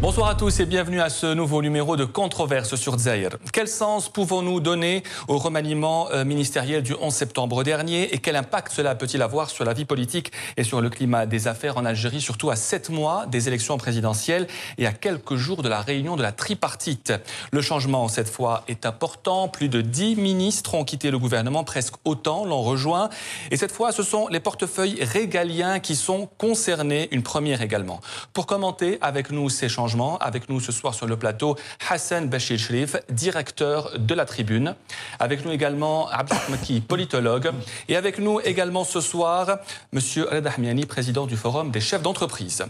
Bonsoir à tous et bienvenue à ce nouveau numéro de Controverse sur Dzaïr. Quel sens pouvons-nous donner au remaniement ministériel du 11 septembre dernier et quel impact cela peut-il avoir sur la vie politique et sur le climat des affaires en Algérie, surtout à 7 mois des élections présidentielles et à quelques jours de la réunion de la tripartite? Le changement, cette fois, est important. Plus de 10 ministres ont quitté le gouvernement, presque autant l'ont rejoint. Et cette fois, ce sont les portefeuilles régaliens qui sont concernés, une première également. Pour commenter avec nous ces changements, avec nous ce soir sur le plateau, Hassan Bachir Cherif, directeur de la Tribune. Avec nous également, Abdelmaki, politologue. Et avec nous également ce soir, M. Reda Hamiani, président du Forum des chefs d'entreprise.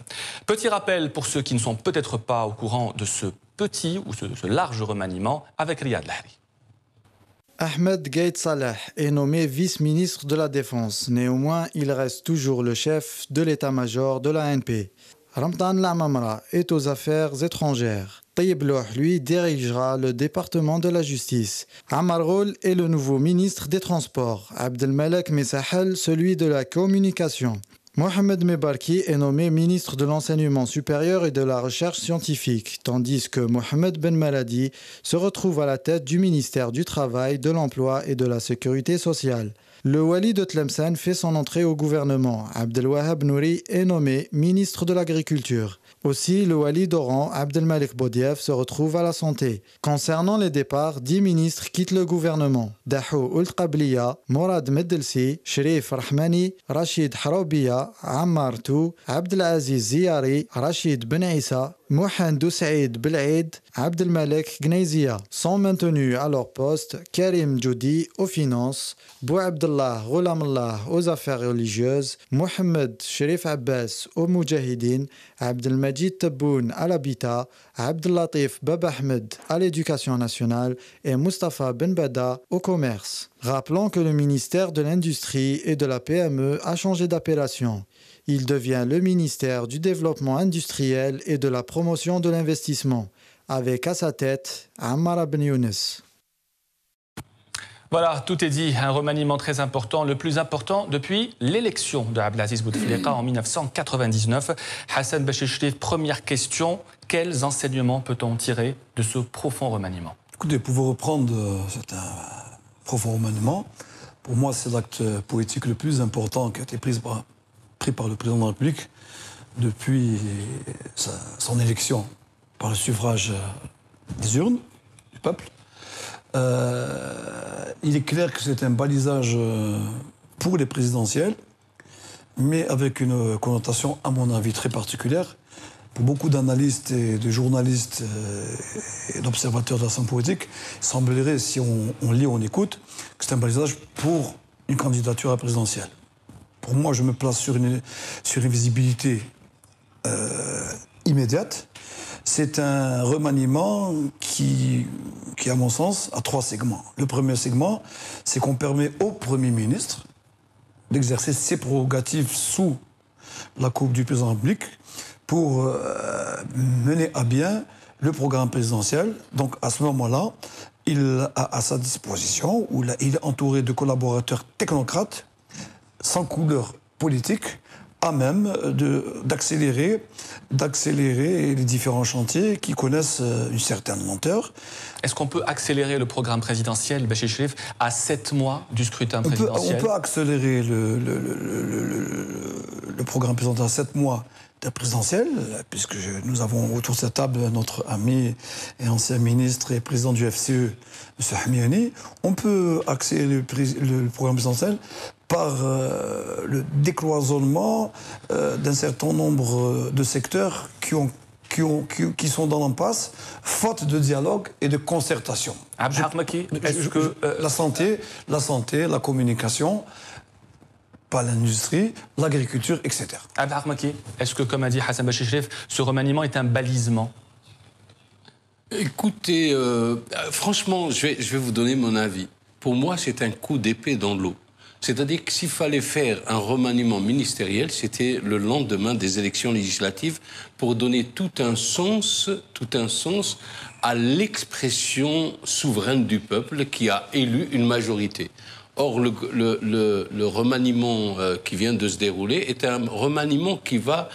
Petit rappel pour ceux qui ne sont peut-être pas au courant de ce petit ou ce large remaniement avec Riyad Lahri. Ahmed Gaïd Saleh est nommé vice-ministre de la Défense. Néanmoins, il reste toujours le chef de l'état-major de la ANP. Ramdan Lamamra est aux affaires étrangères. Tayyib Louh, lui, dirigera le département de la justice. Amar Ghoul est le nouveau ministre des Transports. Abdelmalek Messahel, celui de la communication. Mohamed Mebarki est nommé ministre de l'Enseignement supérieur et de la Recherche scientifique, tandis que Mohamed Ben Maladi se retrouve à la tête du ministère du Travail, de l'Emploi et de la Sécurité sociale. Le Wali de Tlemcen fait son entrée au gouvernement. Abdelwahab Nouri est nommé ministre de l'Agriculture. Aussi, le Wali d'Oran, Abdelmalik Boudiaf, se retrouve à la santé. Concernant les départs, 10 ministres quittent le gouvernement. Dahou Ould Qabliya, Mourad Meddelsi, Sherif Rahmani, Rachid Haroubiya, Ammar Tou, Abdelaziz Ziyari, Rachid Ben Issa, Mohamed Saïd Belaïd, Abdelmalek Gneizia sont maintenus à leur poste. Karim Djoudi aux finances, Bou Abdallah Ghoulamullah aux affaires religieuses, Mohamed Sherif Abbas aux Moudjahidines, Abdelmajid Tebboune à l'habitat, Abdellatif Bab Ahmed à l'éducation nationale et Mustafa Ben Bada au commerce. Rappelons que le ministère de l'Industrie et de la PME a changé d'appellation. Il devient le ministère du Développement industriel et de la promotion de l'investissement, avec à sa tête Ammar Ben Younes. Voilà, tout est dit. Un remaniement très important, le plus important depuis l'élection de Abdelaziz Bouteflika en 1999. Hassan Bachir Cherif, première question. Quels enseignements peut-on tirer de ce profond remaniement? Écoutez, pour vous reprendre, c'est un profond remaniement. Pour moi, c'est l'acte politique le plus important qui a été pris par le président de la République depuis son élection par le suffrage des urnes, du peuple. Il est clair que c'est un balisage pour les présidentielles, mais avec une connotation, à mon avis, très particulière. Pour beaucoup d'analystes et de journalistes et d'observateurs de la scène politique, il semblerait, si on lit, on écoute, que c'est un balisage pour une candidature à la présidentielle. Pour moi, je me place sur une visibilité immédiate. C'est un remaniement qui, à mon sens, a 3 segments. Le premier segment, c'est qu'on permet au Premier ministre d'exercer ses prérogatives sous la coupe du président de la République pour mener à bien le programme présidentiel. Donc, à ce moment-là, il a à sa disposition, il est entouré de collaborateurs technocrates, sans couleur politique, à même d'accélérer les différents chantiers qui connaissent une certaine lenteur. Est-ce qu'on peut accélérer le programme présidentiel, Bachir Cherif, à 7 mois du scrutin présidentiel? On peut accélérer le programme présidentiel à 7 mois de la présidentielle, puisque nous avons autour de cette table notre ami et ancien ministre et président du FCE, M. Hamiani. On peut accélérer le programme présidentiel par le décloisonnement d'un certain nombre de secteurs qui sont dans l'impasse, faute de dialogue et de concertation. La santé, la communication, pas l'industrie, l'agriculture, etc. Abdelmaki, est-ce que, comme a dit Hassan Bachir Cherif, ce remaniement est un balisement? Écoutez, franchement, je vais vous donner mon avis. Pour moi, c'est un coup d'épée dans l'eau. C'est-à-dire que s'il fallait faire un remaniement ministériel, c'était le lendemain des élections législatives pour donner tout un sens à l'expression souveraine du peuple qui a élu une majorité. Or, le remaniement qui vient de se dérouler est un remaniement qui va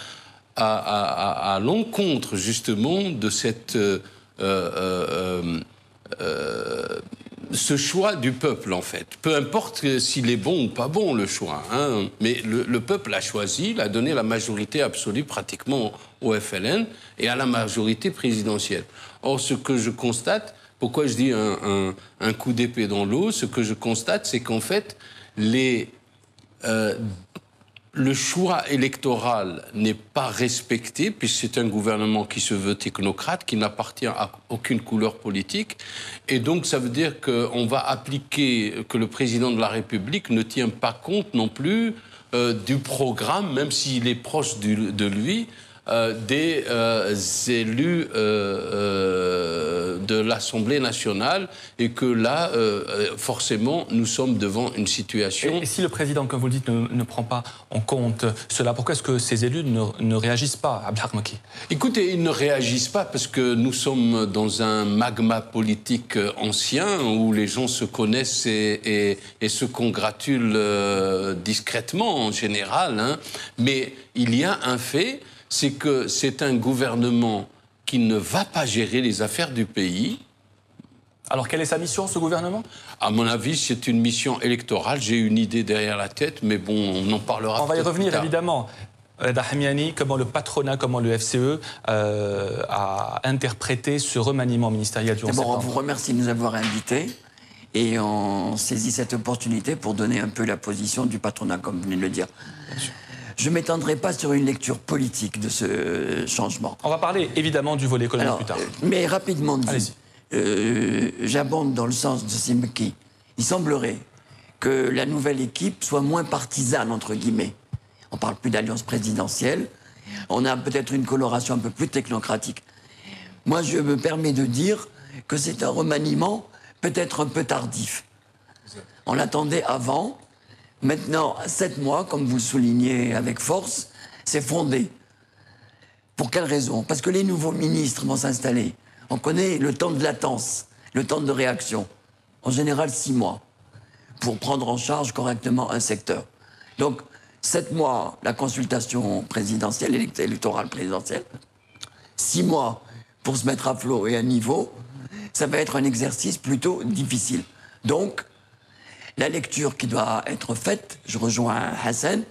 à l'encontre, justement, de ce choix du peuple, en fait. Peu importe s'il est bon ou pas bon, le choix. Hein, mais le peuple a choisi, il a donné la majorité absolue pratiquement au FLN et à la majorité présidentielle. Or, ce que je constate, pourquoi je dis un coup d'épée dans l'eau, ce que je constate, c'est qu'en fait, le choix électoral n'est pas respecté, puisque c'est un gouvernement qui se veut technocrate, qui n'appartient à aucune couleur politique. Et donc, ça veut dire qu'on va appliquer, que le président de la République ne tient pas compte non plus du programme, même s'il est proche de lui, des élus de l'Assemblée nationale, et que là, forcément, nous sommes devant une situation... Et si le président, comme vous le dites, ne prend pas en compte cela, pourquoi est-ce que ces élus ne réagissent pas, Abdelhak Maki? Écoutez, ils ne réagissent pas parce que nous sommes dans un magma politique ancien où les gens se connaissent et se congratulent discrètement en général. Hein. Mais il y a un fait, c'est que c'est un gouvernement qui ne va pas gérer les affaires du pays. Alors, quelle est sa mission, ce gouvernement? À mon avis, c'est une mission électorale. J'ai une idée derrière la tête, mais bon, on en parlera. On va y revenir, évidemment. Dahmiani, comment le patronat, comment le FCE a interprété ce remaniement ministériel du 11 septembre. D'abord, on vous remercie de nous avoir invités et on saisit cette opportunité pour donner un peu la position du patronat, comme vous venez de le dire. Je ne m'étendrai pas sur une lecture politique de ce changement. On va parler évidemment du volet économique plus tard. Mais rapidement dit, j'abonde dans le sens de Simki. Il semblerait que la nouvelle équipe soit moins partisane, entre guillemets. On ne parle plus d'alliance présidentielle. On a peut-être une coloration un peu plus technocratique. Moi, je me permets de dire que c'est un remaniement peut-être un peu tardif. On l'attendait avant. Maintenant, 7 mois, comme vous le soulignez avec force, c'est fondé. Pour quelle raison? Parce que les nouveaux ministres vont s'installer. On connaît le temps de latence, le temps de réaction. En général, 6 mois, pour prendre en charge correctement un secteur. Donc, 7 mois, la consultation présidentielle, électorale présidentielle. 6 mois pour se mettre à flot et à niveau. Ça va être un exercice plutôt difficile. Donc, la lecture qui doit être faite, je rejoins Hassan,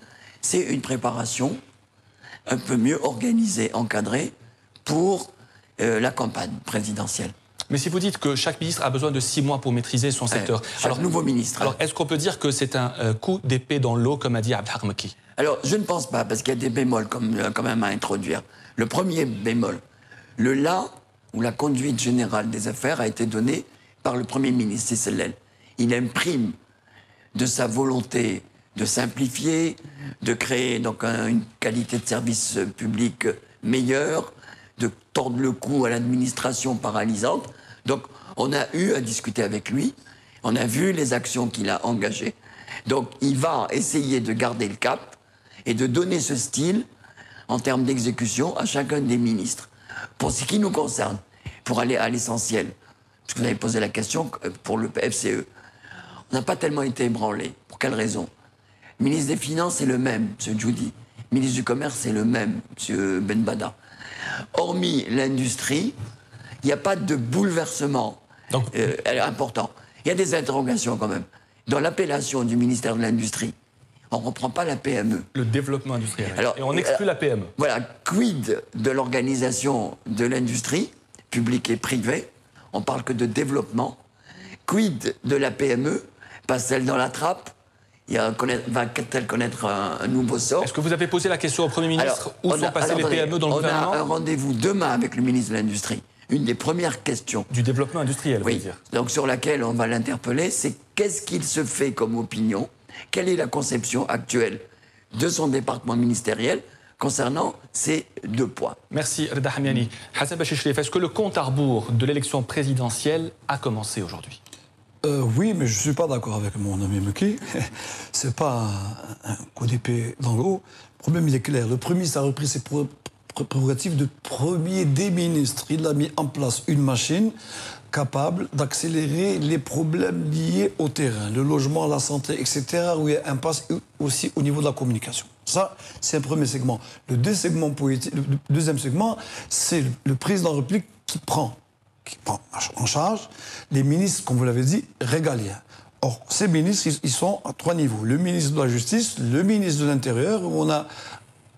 c'est une préparation un peu mieux organisée, encadrée pour la campagne présidentielle. Mais si vous dites que chaque ministre a besoin de 6 mois pour maîtriser son secteur... Alors, nouveau ministre. Alors, est-ce qu'on peut dire que c'est un coup d'épée dans l'eau, comme a dit Abdelhak Maki? Alors, je ne pense pas, parce qu'il y a des bémols quand même à introduire. Le premier bémol, le là où la conduite générale des affaires a été donnée par le Premier ministre, c'est celle-là. Il imprime de sa volonté de simplifier, de créer donc une qualité de service public meilleure, de tordre le cou à l'administration paralysante. Donc, on a eu à discuter avec lui, on a vu les actions qu'il a engagées. Donc, il va essayer de garder le cap et de donner ce style en termes d'exécution à chacun des ministres. Pour ce qui nous concerne, pour aller à l'essentiel, parce que vous avez posé la question pour le FCE, on n'a pas tellement été ébranlé. Pour quelle raison? Le ministre des Finances, c'est le même, M. Djoudi. Le ministre du Commerce, c'est le même, M. Benbada. Hormis l'industrie, il n'y a pas de bouleversement important. Il y a des interrogations quand même. Dans l'appellation du ministère de l'Industrie, on ne reprend pas la PME. Le développement industriel. Alors, et on exclut la PME. Voilà, quid de l'organisation de l'industrie, publique et privée? On parle que de développement. Quid de la PME? Passe-t-elle dans la trappe? Va-t-elle connaître un nouveau sort? Est-ce que vous avez posé la question au Premier ministre? Où sont passées les PME dans le gouvernement? On a un rendez-vous demain avec le ministre de l'Industrie. Une des premières questions. Du développement industriel, oui. Vous dire. Donc sur laquelle on va l'interpeller, c'est qu'est-ce qu'il se fait comme opinion? Quelle est la conception actuelle de son département ministériel concernant ces 2 points? Merci, Reda Hamiani. Hassan Bachichlef, est-ce que le compte à rebours de l'élection présidentielle a commencé aujourd'hui? Oui, mais je ne suis pas d'accord avec mon ami Meki. Ce n'est pas un coup d'épée dans l'eau. Le problème, il est clair. Le Premier ministre a repris ses prérogatives de premier des ministres. Il a mis en place une machine capable d'accélérer les problèmes liés au terrain, le logement, la santé, etc., où il y a un impasse aussi au niveau de la communication. Ça, c'est un premier segment. Le deuxième segment, c'est le président de la République qui prend en charge les ministres, comme vous l'avez dit, régaliens. Or, ces ministres, ils sont à 3 niveaux. Le ministre de la Justice, le ministre de l'Intérieur, où on a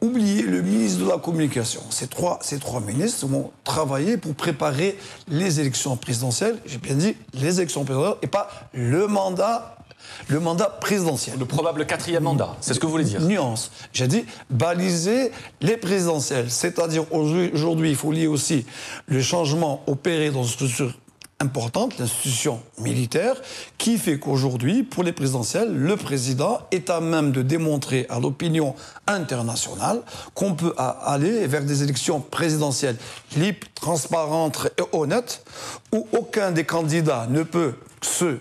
oublié le ministre de la Communication. Ces trois ministres vont travailler pour préparer les élections présidentielles. J'ai bien dit les élections présidentielles et pas le mandat présidentiel. Le probable 4e mandat, c'est ce que vous voulez dire. Nuance. J'ai dit baliser les présidentielles. C'est-à-dire aujourd'hui, il faut lier aussi le changement opéré dans une structure importante, l'institution militaire, qui fait qu'aujourd'hui, pour les présidentielles, le président est à même de démontrer à l'opinion internationale qu'on peut aller vers des élections présidentielles libres, transparentes et honnêtes, où aucun des candidats ne peut se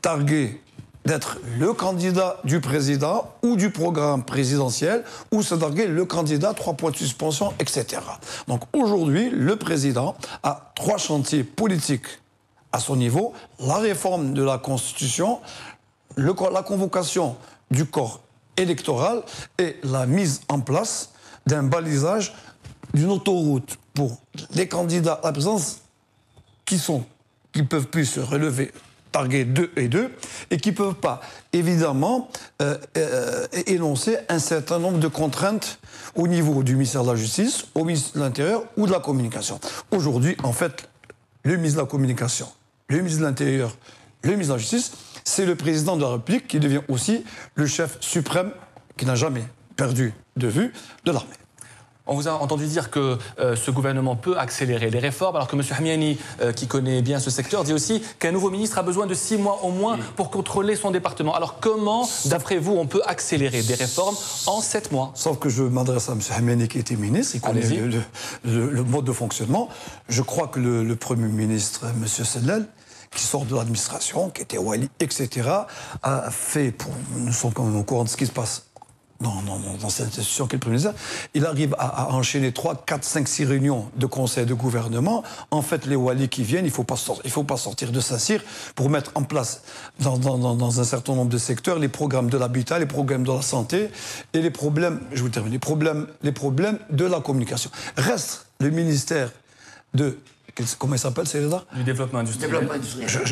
targuer d'être le candidat du président ou du programme présidentiel, ou se targuer le candidat, 3 points de suspension, etc. Donc aujourd'hui, le président a 3 chantiers politiques à son niveau: la réforme de la Constitution, la convocation du corps électoral et la mise en place d'un balisage, d'une autoroute pour les candidats à la présidence qui ne peuvent plus se relever, targuer 2 et 2, et qui ne peuvent pas, évidemment, énoncer un certain nombre de contraintes au niveau du ministère de la Justice, au ministère de l'Intérieur ou de la Communication. Aujourd'hui, en fait, le ministre de la Communication, le ministre de l'Intérieur, le ministre de la Justice, c'est le président de la République qui devient aussi le chef suprême, qui n'a jamais perdu de vue, de l'armée. On vous a entendu dire que ce gouvernement peut accélérer les réformes, alors que M. Hamiani, qui connaît bien ce secteur, dit aussi qu'un nouveau ministre a besoin de 6 mois au moins pour contrôler son département. Alors comment, d'après vous, on peut accélérer des réformes en 7 mois? Sauf que je m'adresse à M. Hamiani qui était ministre, il connaît le mode de fonctionnement. Je crois que le Premier ministre, M. Sedlel, qui sort de l'administration, qui était Wali, etc., a fait, nous sommes quand même au courant de ce qui se passe dans cette institution qu'est le Premier ministre, il arrive à enchaîner 3, 4, 5, 6 réunions de conseil de gouvernement. En fait, les Wali qui viennent, il faut pas sortir de Saint-Cyr pour mettre en place dans un certain nombre de secteurs les programmes de l'habitat, les programmes de la santé et les problèmes, je vous termine, les problèmes de la communication. Reste le ministère de... Comment il s'appelle, c'est là? Du développement industriel.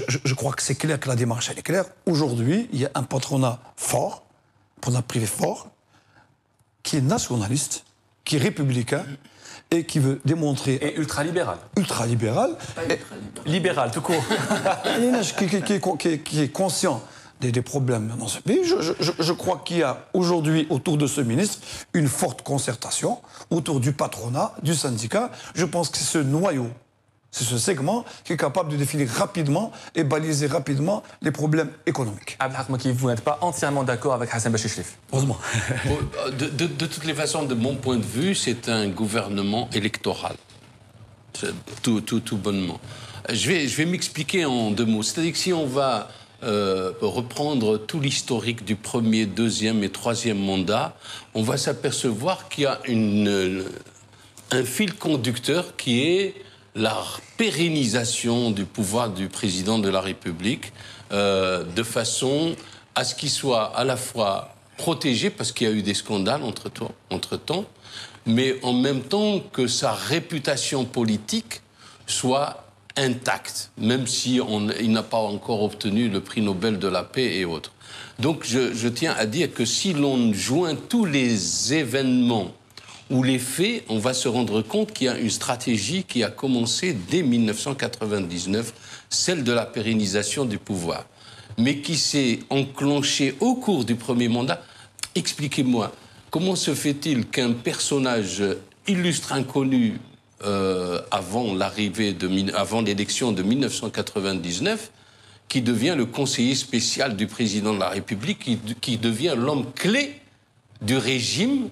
Je crois que c'est clair que la démarche, elle est claire. Aujourd'hui, il y a un patronat fort, un patronat privé fort, qui est nationaliste, qui est républicain et qui veut démontrer... Et ultralibéral. Ultralibéral. Libéral, tout court. qui est conscient des problèmes dans ce pays. Je crois qu'il y a aujourd'hui, autour de ce ministre, une forte concertation autour du patronat, du syndicat. Je pense que c'est ce noyau, c'est ce segment qui est capable de définir rapidement et baliser rapidement les problèmes économiques. Abdelhak Meki, vous n'êtes pas entièrement d'accord avec Hassan Bachichlif? Heureusement. De toutes les façons, de mon point de vue, c'est un gouvernement électoral. Tout bonnement. Je vais m'expliquer en 2 mots. C'est-à-dire que si on va reprendre tout l'historique du 1er, 2e et 3e mandat, on va s'apercevoir qu'il y a un fil conducteur qui est la pérennisation du pouvoir du président de la République de façon à ce qu'il soit à la fois protégé, parce qu'il y a eu des scandales entre-temps, mais en même temps que sa réputation politique soit intacte, même si il n'a pas encore obtenu le prix Nobel de la paix et autres. Donc je tiens à dire que si l'on joint tous les événements ou les faits, on va se rendre compte qu'il y a une stratégie qui a commencé dès 1999, celle de la pérennisation du pouvoir, mais qui s'est enclenchée au cours du premier mandat. Expliquez-moi, comment se fait-il qu'un personnage illustre inconnu avant l'élection de 1999, qui devient le conseiller spécial du président de la République, qui devient l'homme clé du régime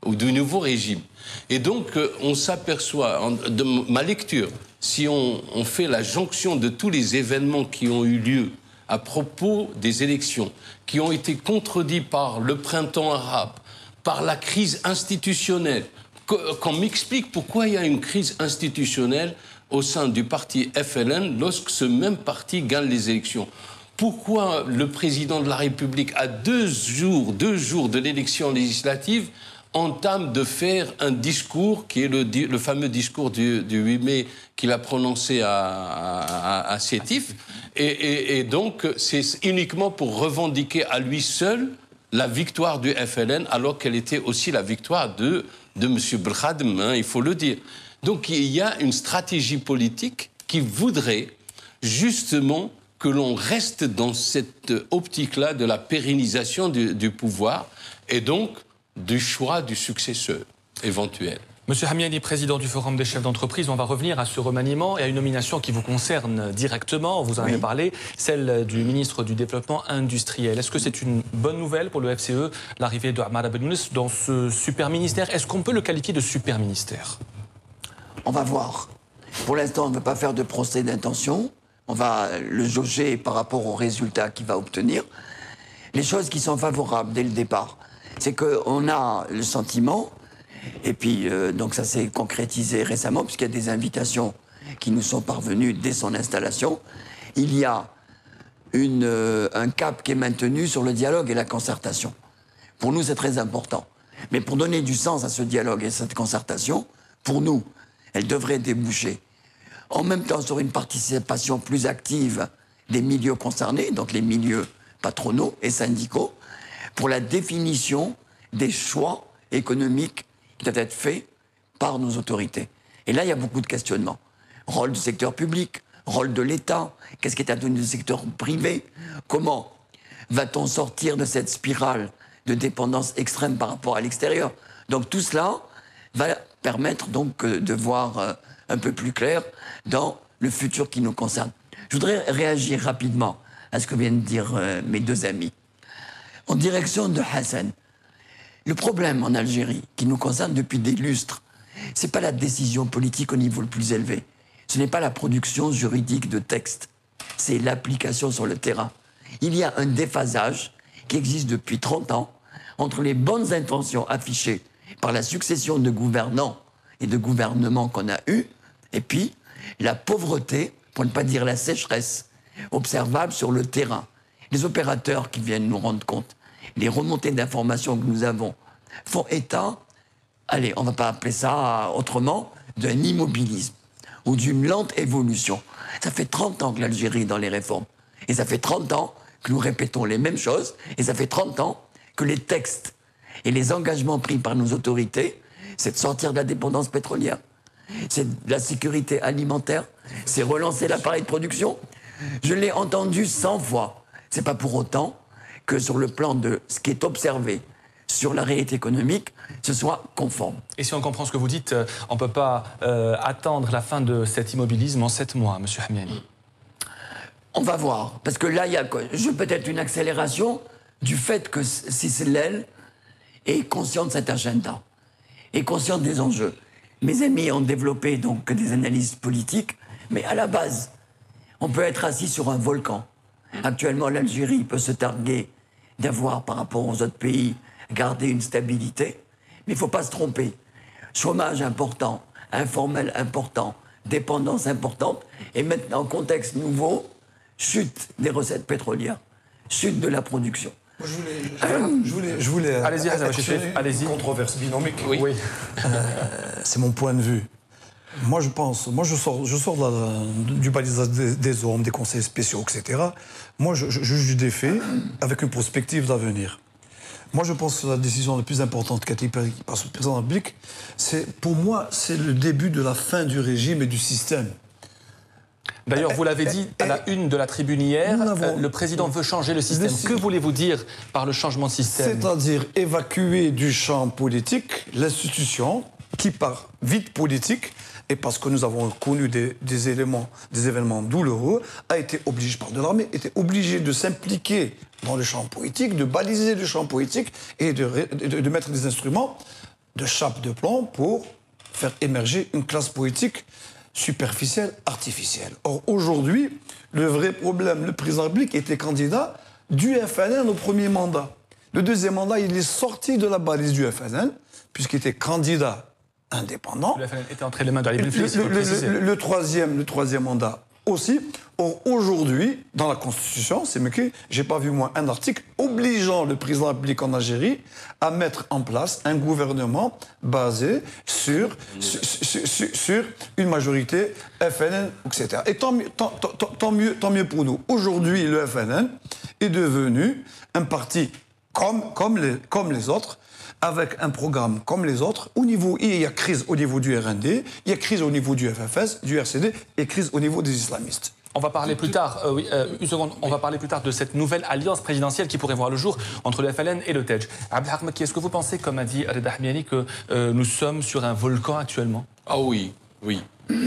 ou du nouveau régime. Et donc, on s'aperçoit, de ma lecture, si on fait la jonction de tous les événements qui ont eu lieu à propos des élections, qui ont été contredits par le printemps arabe, par la crise institutionnelle, qu'on m'explique pourquoi il y a une crise institutionnelle au sein du parti FLN lorsque ce même parti gagne les élections. Pourquoi le président de la République, à deux jours de l'élection législative, entame de faire un discours qui est le fameux discours du 8 mai qu'il a prononcé à Sétif. Et donc, c'est uniquement pour revendiquer à lui seul la victoire du FLN, alors qu'elle était aussi la victoire de M. Belkhadem, hein, il faut le dire. Donc, il y a une stratégie politique qui voudrait justement que l'on reste dans cette optique-là de la pérennisation du pouvoir et donc du choix du successeur éventuel. Monsieur Hamiani, président du Forum des chefs d'entreprise, on va revenir à ce remaniement et à une nomination qui vous concerne directement, vous en avez parlé, celle du ministre du Développement industriel. Est-ce que c'est une bonne nouvelle pour le FCE, l'arrivée de Ahmad Abdounes dans ce super ministère? Est-ce qu'on peut le qualifier de super ministère? On va voir. Pour l'instant, on ne veut pas faire de procès d'intention. On va le jauger par rapport aux résultats qu'il va obtenir. Les choses qui sont favorables dès le départ, c'est qu'on a le sentiment, et puis donc ça s'est concrétisé récemment, puisqu'il y a des invitations qui nous sont parvenues dès son installation, il y a un cap qui est maintenu sur le dialogue et la concertation. Pour nous, c'est très important. Mais pour donner du sens à ce dialogue et cette concertation, pour nous, elle devrait déboucher en même temps sur une participation plus active des milieux concernés, donc les milieux patronaux et syndicaux, pour la définition des choix économiques qui doivent être faits par nos autorités. Et là, il y a beaucoup de questionnements. Rôle du secteur public, rôle de l'État, qu'est-ce qui est attendu du secteur privé? Comment va-t-on sortir de cette spirale de dépendance extrême par rapport à l'extérieur? Donc tout cela va permettre donc de voir un peu plus clair dans le futur qui nous concerne. Je voudrais réagir rapidement à ce que viennent de dire mes deux amis. En direction de Hassan, le problème en Algérie, qui nous concerne depuis des lustres, c'est pas la décision politique au niveau le plus élevé. Ce n'est pas la production juridique de textes. C'est l'application sur le terrain. Il y a un déphasage qui existe depuis 30 ans entre les bonnes intentions affichées par la succession de gouvernants et de gouvernements qu'on a eus, et puis la pauvreté, pour ne pas dire la sécheresse, observable sur le terrain. Les opérateurs qui viennent nous rendre compte, les remontées d'informations que nous avons, font état, allez, on ne va pas appeler ça autrement, d'un immobilisme ou d'une lente évolution. Ça fait 30 ans que l'Algérie est dans les réformes. Et ça fait 30 ans que nous répétons les mêmes choses. Et ça fait 30 ans que les textes et les engagements pris par nos autorités, c'est de sortir de la dépendance pétrolière. C'est de la sécurité alimentaire. C'est relancer l'appareil de production. Je l'ai entendu 100 fois. C'est pas pour autant que sur le plan de ce qui est observé sur la réalité économique, ce soit conforme. Et si on comprend ce que vous dites, on ne peut pas attendre la fin de cet immobilisme en 7 mois, M. Hamiani. On va voir. Parce que là, il y a peut-être une accélération du fait que Sislel est conscient de cet agenda, est conscient des enjeux. Mes amis ont développé donc des analyses politiques, mais à la base, on peut être assis sur un volcan. Actuellement, l'Algérie peut se targuer d'avoir, par rapport aux autres pays, gardé une stabilité, mais il ne faut pas se tromper. Chômage important, informel important, dépendance importante, et maintenant, contexte nouveau, chute des recettes pétrolières, chute de la production. Je voulais allez-y, allez-y. Controverse binomique. Oui. C'est mon point de vue. Moi, je sors du balisage des hommes, des conseils spéciaux, etc. Moi, je juge des faits avec une prospective d'avenir. Moi, je pense que la décision la plus importante qui a été prise par ce président de la République, pour moi, c'est le début de la fin du régime et du système. D'ailleurs, vous l'avez dit à la une de la tribune hier, le président veut changer le système. Que voulez-vous dire par le changement de système? C'est-à-dire évacuer du champ politique l'institution qui, par vide politique, et parce que nous avons connu des événements douloureux, a été obligé, par de l'armée, était obligé de s'impliquer dans le champ politique, de baliser le champ politique et de mettre des instruments de chape de plomb pour faire émerger une classe politique superficielle, artificielle. Or, aujourd'hui, le vrai problème, le président de la République était candidat du FLN au premier mandat. Le deuxième mandat, il est sorti de la balise du FLN, puisqu'il était candidat indépendant. Le FLN était entre les mains de Ali Benflis, le troisième mandat aussi. Or, aujourd'hui, dans la Constitution, c'est que j'ai pas vu moi un article obligeant le président de la République en Algérie à mettre en place un gouvernement basé sur une majorité FLN, etc. Et tant mieux pour nous. Aujourd'hui, le FLN est devenu un parti comme les autres, avec un programme comme les autres. Il y a crise au niveau du RND, il y a crise au niveau du FFS, du RCD, et crise au niveau des islamistes. On va parler plus tard, une seconde, on va parler plus tard de cette nouvelle alliance présidentielle qui pourrait voir le jour entre le FLN et le TEJ. Abdelhak Mekki, est-ce que vous pensez, comme a dit Reda Ahmiani, que nous sommes sur un volcan actuellement? Ah oui, oui.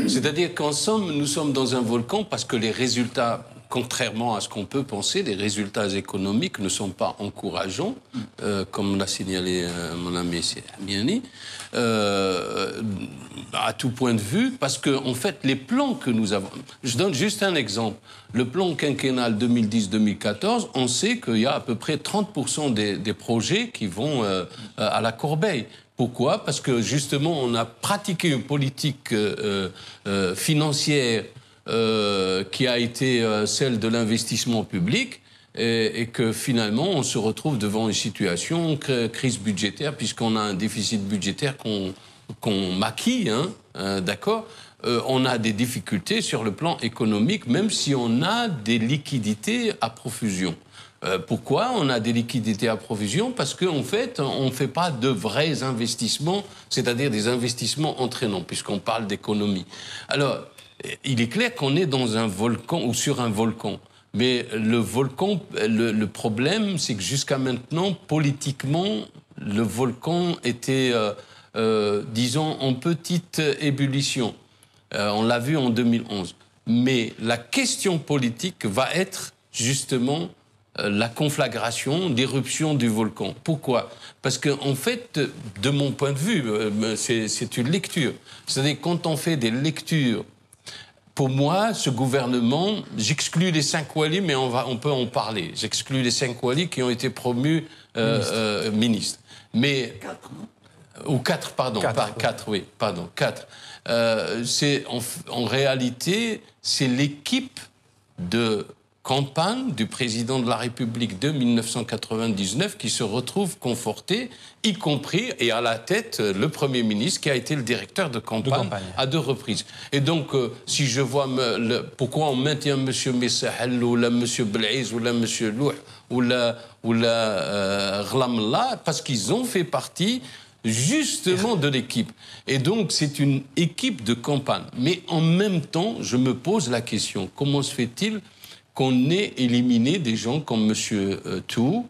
C'est-à-dire qu'en somme, nous sommes dans un volcan parce que les résultats, contrairement à ce qu'on peut penser, les résultats économiques ne sont pas encourageants, comme l'a signalé mon ami Ahmiani, à tout point de vue, parce que en fait, les plans que nous avons... Je donne juste un exemple. Le plan quinquennal 2010-2014, on sait qu'il y a à peu près 30% des projets qui vont à la corbeille. Pourquoi? Parce que justement, on a pratiqué une politique financière qui a été celle de l'investissement public et que finalement on se retrouve devant une situation crise budgétaire puisqu'on a un déficit budgétaire qu'on maquille, d'accord. On a des difficultés sur le plan économique, même si on a des liquidités à profusion. Pourquoi on a des liquidités à profusion? Parce qu'en fait, on ne fait pas de vrais investissements, c'est-à-dire des investissements entraînants, puisqu'on parle d'économie. Alors, il est clair qu'on est dans un volcan ou sur un volcan. Mais le volcan, le problème, c'est que jusqu'à maintenant, politiquement, le volcan était, disons, en petite ébullition. On l'a vu en 2011. Mais la question politique va être justement la conflagration, l'éruption du volcan. Pourquoi? Parce qu'en fait, de mon point de vue, c'est une lecture. C'est-à-dire quand on fait des lectures, pour moi, ce gouvernement, j'exclus les 5 walis, mais on peut en parler. J'exclus les 5 walis qui ont été promus ministres. Mais 4, non? Ou 4, pardon. 4, oui, pardon, 4. En réalité, c'est l'équipe de campagne du président de la République de 1999 qui se retrouve conforté, y compris, et à la tête, le Premier ministre qui a été le directeur de campagne à 2 reprises. Et donc, si je vois pourquoi on maintient M. Messahel ou là M. Blaise ou là M. Louh ou là Ghlamla, parce qu'ils ont fait partie justement de l'équipe. Et donc, c'est une équipe de campagne. Mais en même temps, je me pose la question, comment se fait-il qu'on ait éliminé des gens comme M. Tou,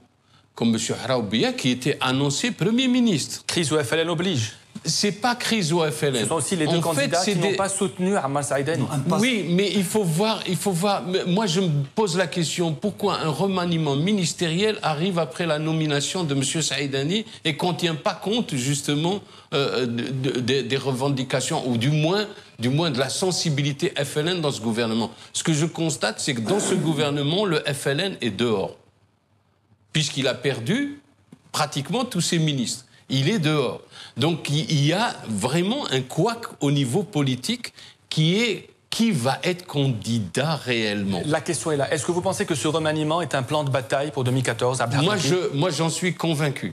comme M. Haraoubia, qui était annoncé Premier ministre. Crise au FLN oblige. C'est pas crise au FLN. Ce sont aussi les deux candidats qui n'ont pas soutenu Ammar Saïdani. Oui, mais il faut voir. Moi, je me pose la question, pourquoi un remaniement ministériel arrive après la nomination de M. Saïdani et qu'on ne tient pas compte, justement, des revendications, ou du moins de la sensibilité FLN dans ce gouvernement. Ce que je constate, c'est que dans ce gouvernement, le FLN est dehors. Puisqu'il a perdu pratiquement tous ses ministres. Il est dehors. Donc il y a vraiment un couac au niveau politique qui va être candidat réellement. La question est là. Est-ce que vous pensez que ce remaniement est un plan de bataille pour 2014 à Moi, j'en suis convaincu.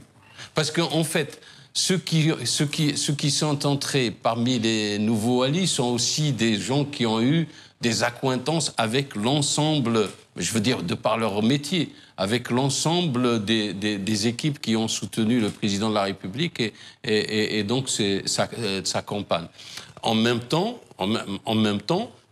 Parce qu'en fait, ceux qui sont entrés parmi les nouveaux alliés sont aussi des gens qui ont eu des accointances avec l'ensemble, je veux dire, de par leur métier, avec l'ensemble des équipes qui ont soutenu le président de la République et donc sa campagne. En même temps,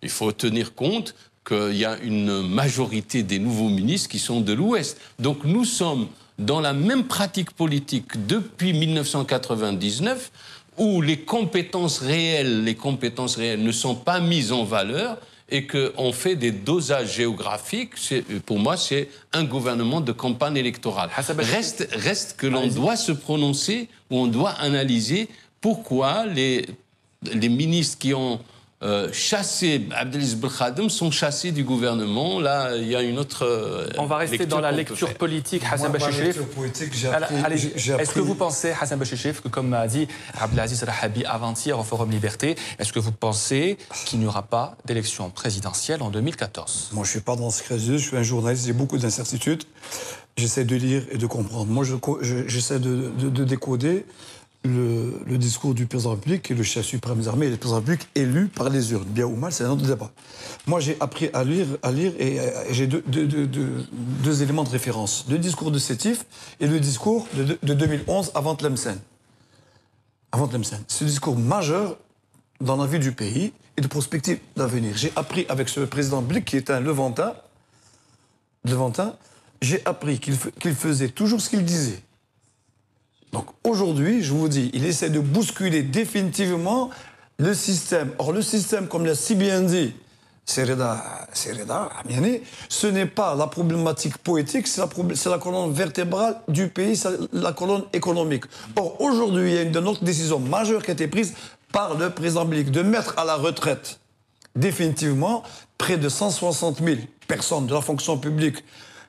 il faut tenir compte qu'il y a une majorité des nouveaux ministres qui sont de l'Ouest. Donc nous sommes dans la même pratique politique depuis 1999 où les compétences réelles ne sont pas mises en valeur et qu'on fait des dosages géographiques. Pour moi, c'est un gouvernement de campagne électorale. Reste que l'on doit se prononcer, ou on doit analyser pourquoi les ministres qui ont chassés Abdelaziz Belkhadem sont chassés du gouvernement. Là, il y a une autre on va rester dans la lecture politique, Hassan Bachichrif. Est-ce que vous pensez, Hassan Bachichrif, que comme a dit Abdelaziz Rahabi avant-hier au Forum Liberté, est-ce que vous pensez qu'il n'y aura pas d'élection présidentielle en 2014? Moi, je ne suis pas dans ce crédit, je suis un journaliste, j'ai beaucoup d'incertitudes. J'essaie de lire et de comprendre. Moi, j'essaie de décoder le discours du président de la République, qui est le chef suprême des armées, et le président de la République élu par les urnes. Bien ou mal, c'est un autre débat. Moi, j'ai appris à lire et j'ai deux éléments de référence. Le discours de Sétif et le discours de 2011 avant Tlemcen. C'est un discours majeur dans la vie du pays et de prospective d'avenir. J'ai appris avec ce président de la République, qui est un Levantin, j'ai appris qu'il faisait toujours ce qu'il disait. Donc aujourd'hui, je vous dis, il essaie de bousculer définitivement le système. Or, le système, comme l'a si bien dit Sereda Amiani, ce n'est pas la problématique poétique, c'est la colonne vertébrale du pays, c'est la colonne économique. Or, aujourd'hui, il y a une autre décision majeure qui a été prise par le président Blik de mettre à la retraite définitivement près de 160 000 personnes de la fonction publique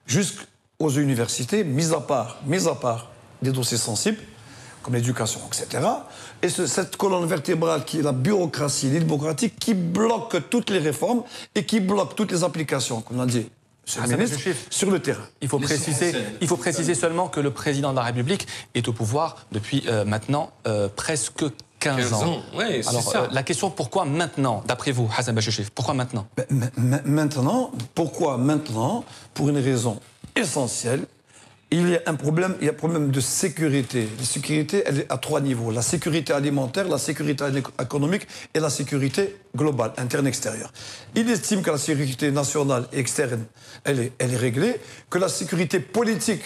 jusqu'aux universités, mis à part des dossiers sensibles, comme l'éducation, etc. Et cette colonne vertébrale qui est la bureaucratie, l'idémocratique, qui bloque toutes les réformes et qui bloque toutes les applications, comme l'a dit M. le ministre, sur le terrain. Il faut préciser seulement que le président de la République est au pouvoir depuis maintenant presque 15 ans. Ouais, alors, ça. La question, pourquoi maintenant, d'après vous, Hassan Bachichrif, pourquoi maintenant? Pourquoi maintenant? Pour une raison essentielle. Il y a un problème de sécurité. La sécurité, elle est à 3 niveaux. La sécurité alimentaire, la sécurité économique et la sécurité globale, interne et extérieure. Il estime que la sécurité nationale et externe, elle est réglée, que la sécurité politique,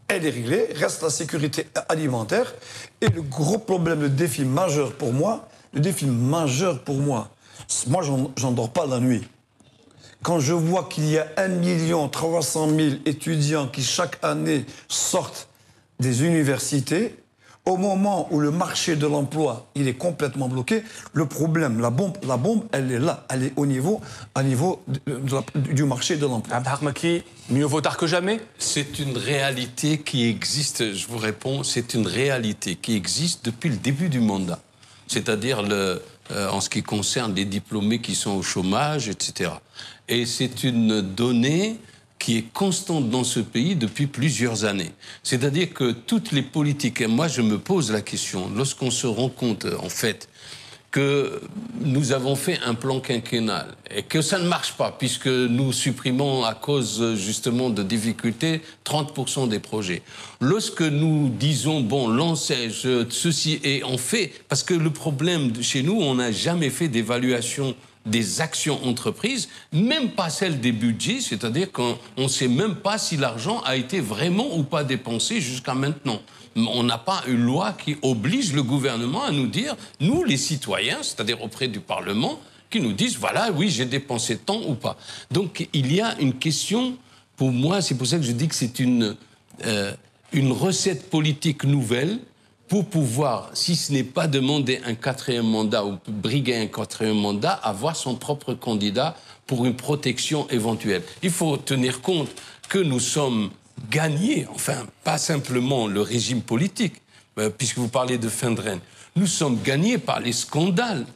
elle est réglée, reste la sécurité alimentaire. Et le gros problème, le défi majeur pour moi, moi, j'en dors pas la nuit. Quand je vois qu'il y a 1 300 000 étudiants qui, chaque année, sortent des universités, au moment où le marché de l'emploi il est complètement bloqué, le problème, la bombe, elle est là. Elle est au niveau du marché de l'emploi. Abdelhak Maki, mieux vaut tard que jamais? C'est une réalité qui existe, je vous réponds, c'est une réalité qui existe depuis le début du mandat. C'est-à-dire en ce qui concerne les diplômés qui sont au chômage, etc. Et c'est une donnée qui est constante dans ce pays depuis plusieurs années. C'est-à-dire que toutes les politiques, et moi je me pose la question, lorsqu'on se rend compte en fait que nous avons fait un plan quinquennal et que ça ne marche pas puisque nous supprimons à cause justement de difficultés 30% des projets. Lorsque nous disons, bon, l'enseigne, ceci, et on fait, parce que le problème chez nous, on n'a jamais fait d'évaluation des actions entreprises, même pas celle des budgets, c'est-à-dire qu'on ne sait même pas si l'argent a été vraiment ou pas dépensé jusqu'à maintenant. On n'a pas une loi qui oblige le gouvernement à nous dire, nous les citoyens, c'est-à-dire auprès du Parlement, qui nous disent, voilà, oui, j'ai dépensé tant ou pas. Donc il y a une question, pour moi, c'est pour ça que je dis que c'est une recette politique nouvelle, pour pouvoir, si ce n'est pas demander un 4e mandat ou briguer un 4e mandat, avoir son propre candidat pour une protection éventuelle. Il faut tenir compte que nous sommes gagnés, enfin, pas simplement le régime politique, puisque vous parlez de fin de règne, nous sommes gagnés par les scandales.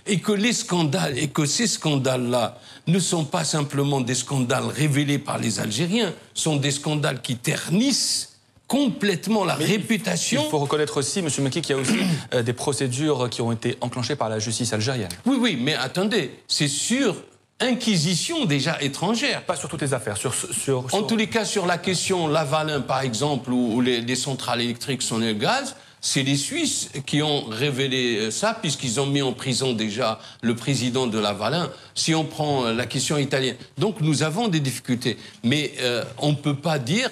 Et que ces scandales-là ne sont pas simplement des scandales révélés par les Algériens, sont des scandales qui ternissent complètement la réputation. Il faut reconnaître aussi, M. Meki, qu'il y a aussi des procédures qui ont été enclenchées par la justice algérienne. Oui, mais attendez, c'est sur inquisition déjà étrangère. Pas sur toutes les affaires. En tous les cas, sur la question Lavalin, par exemple, où les centrales électriques sont le gaz, c'est les Suisses qui ont révélé ça, puisqu'ils ont mis en prison déjà le président de Lavalin. Si on prend la question italienne. Donc nous avons des difficultés. Mais on ne peut pas dire...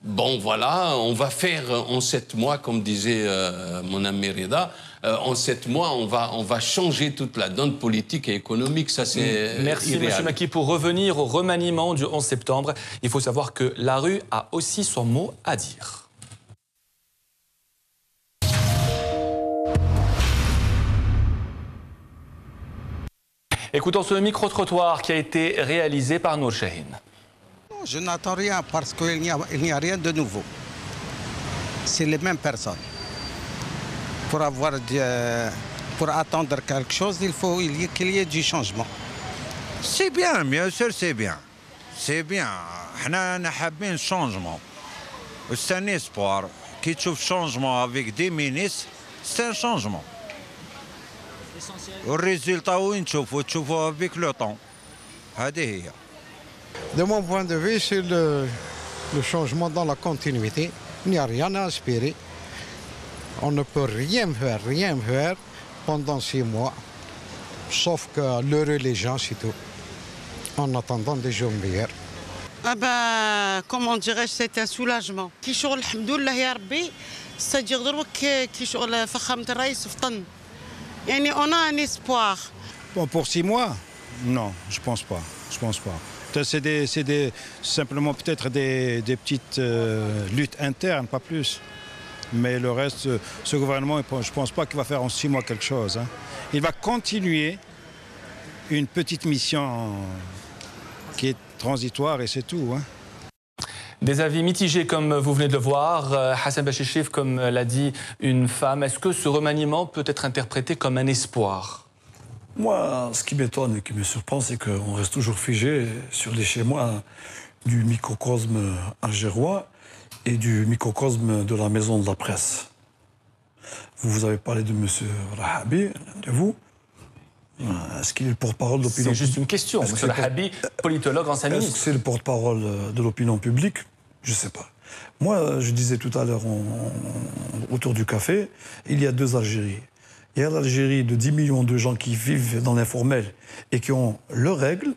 Bon, voilà, on va faire en 7 mois, comme disait mon ami Reda, en 7 mois, on va changer toute la donne politique et économique. Ça, c'est Merci, irréel. M. Maki. Pour revenir au remaniement du 11 septembre, il faut savoir que la rue a aussi son mot à dire. Écoutons ce micro-trottoir qui a été réalisé par Nour Shahin. Je n'attends rien parce qu'il n'y a rien de nouveau. C'est les mêmes personnes. Pour attendre quelque chose, il faut qu'il y ait du changement. C'est bien, bien sûr, c'est bien. C'est bien. On a حابين changement. C'est un espoir. Qui trouve changement avec des ministres, c'est un changement. Le résultat, où تشوفوا avec le temps. هذه هي. De mon point de vue, c'est le changement dans la continuité. Il n'y a rien à aspirer. On ne peut rien faire pendant 6 mois, sauf que leurrer les gens, c'est tout, en attendant des jours meilleurs. Ah ben, comment dirais-je, c'est un soulagement. كي شغل الحمد لله يا ربي، c'est-à-dire دروك كي شغل فخامة الرئيس فطن. يعني on a un espoir. Bon, pour 6 mois? Non, je pense pas. Je pense pas. C'est simplement peut-être des petites luttes internes, pas plus. Mais le reste, ce gouvernement, je ne pense pas qu'il va faire en 6 mois quelque chose. Hein. Il va continuer une petite mission qui est transitoire et c'est tout. Hein. Des avis mitigés comme vous venez de le voir. Hassan Bachichlif, comme l'a dit une femme, est-ce que ce remaniement peut être interprété comme un espoir? Moi, ce qui m'étonne et qui me surprend, c'est qu'on reste toujours figé sur les schémas du microcosme algérois et du microcosme de la maison de la presse. Vous avez parlé de M. Rahabi, de vous. Est-ce qu'il est le porte-parole de l'opinion publique? C'est juste une question. M. Rahabi, politologue, ancien ministre. Est-ce que c'est le porte-parole de l'opinion publique? Je ne sais pas. Moi, je disais tout à l'heure autour du café, il y a 2 Algéries. Il y a l'Algérie de 10 millions de gens qui vivent dans l'informel et qui ont leurs règles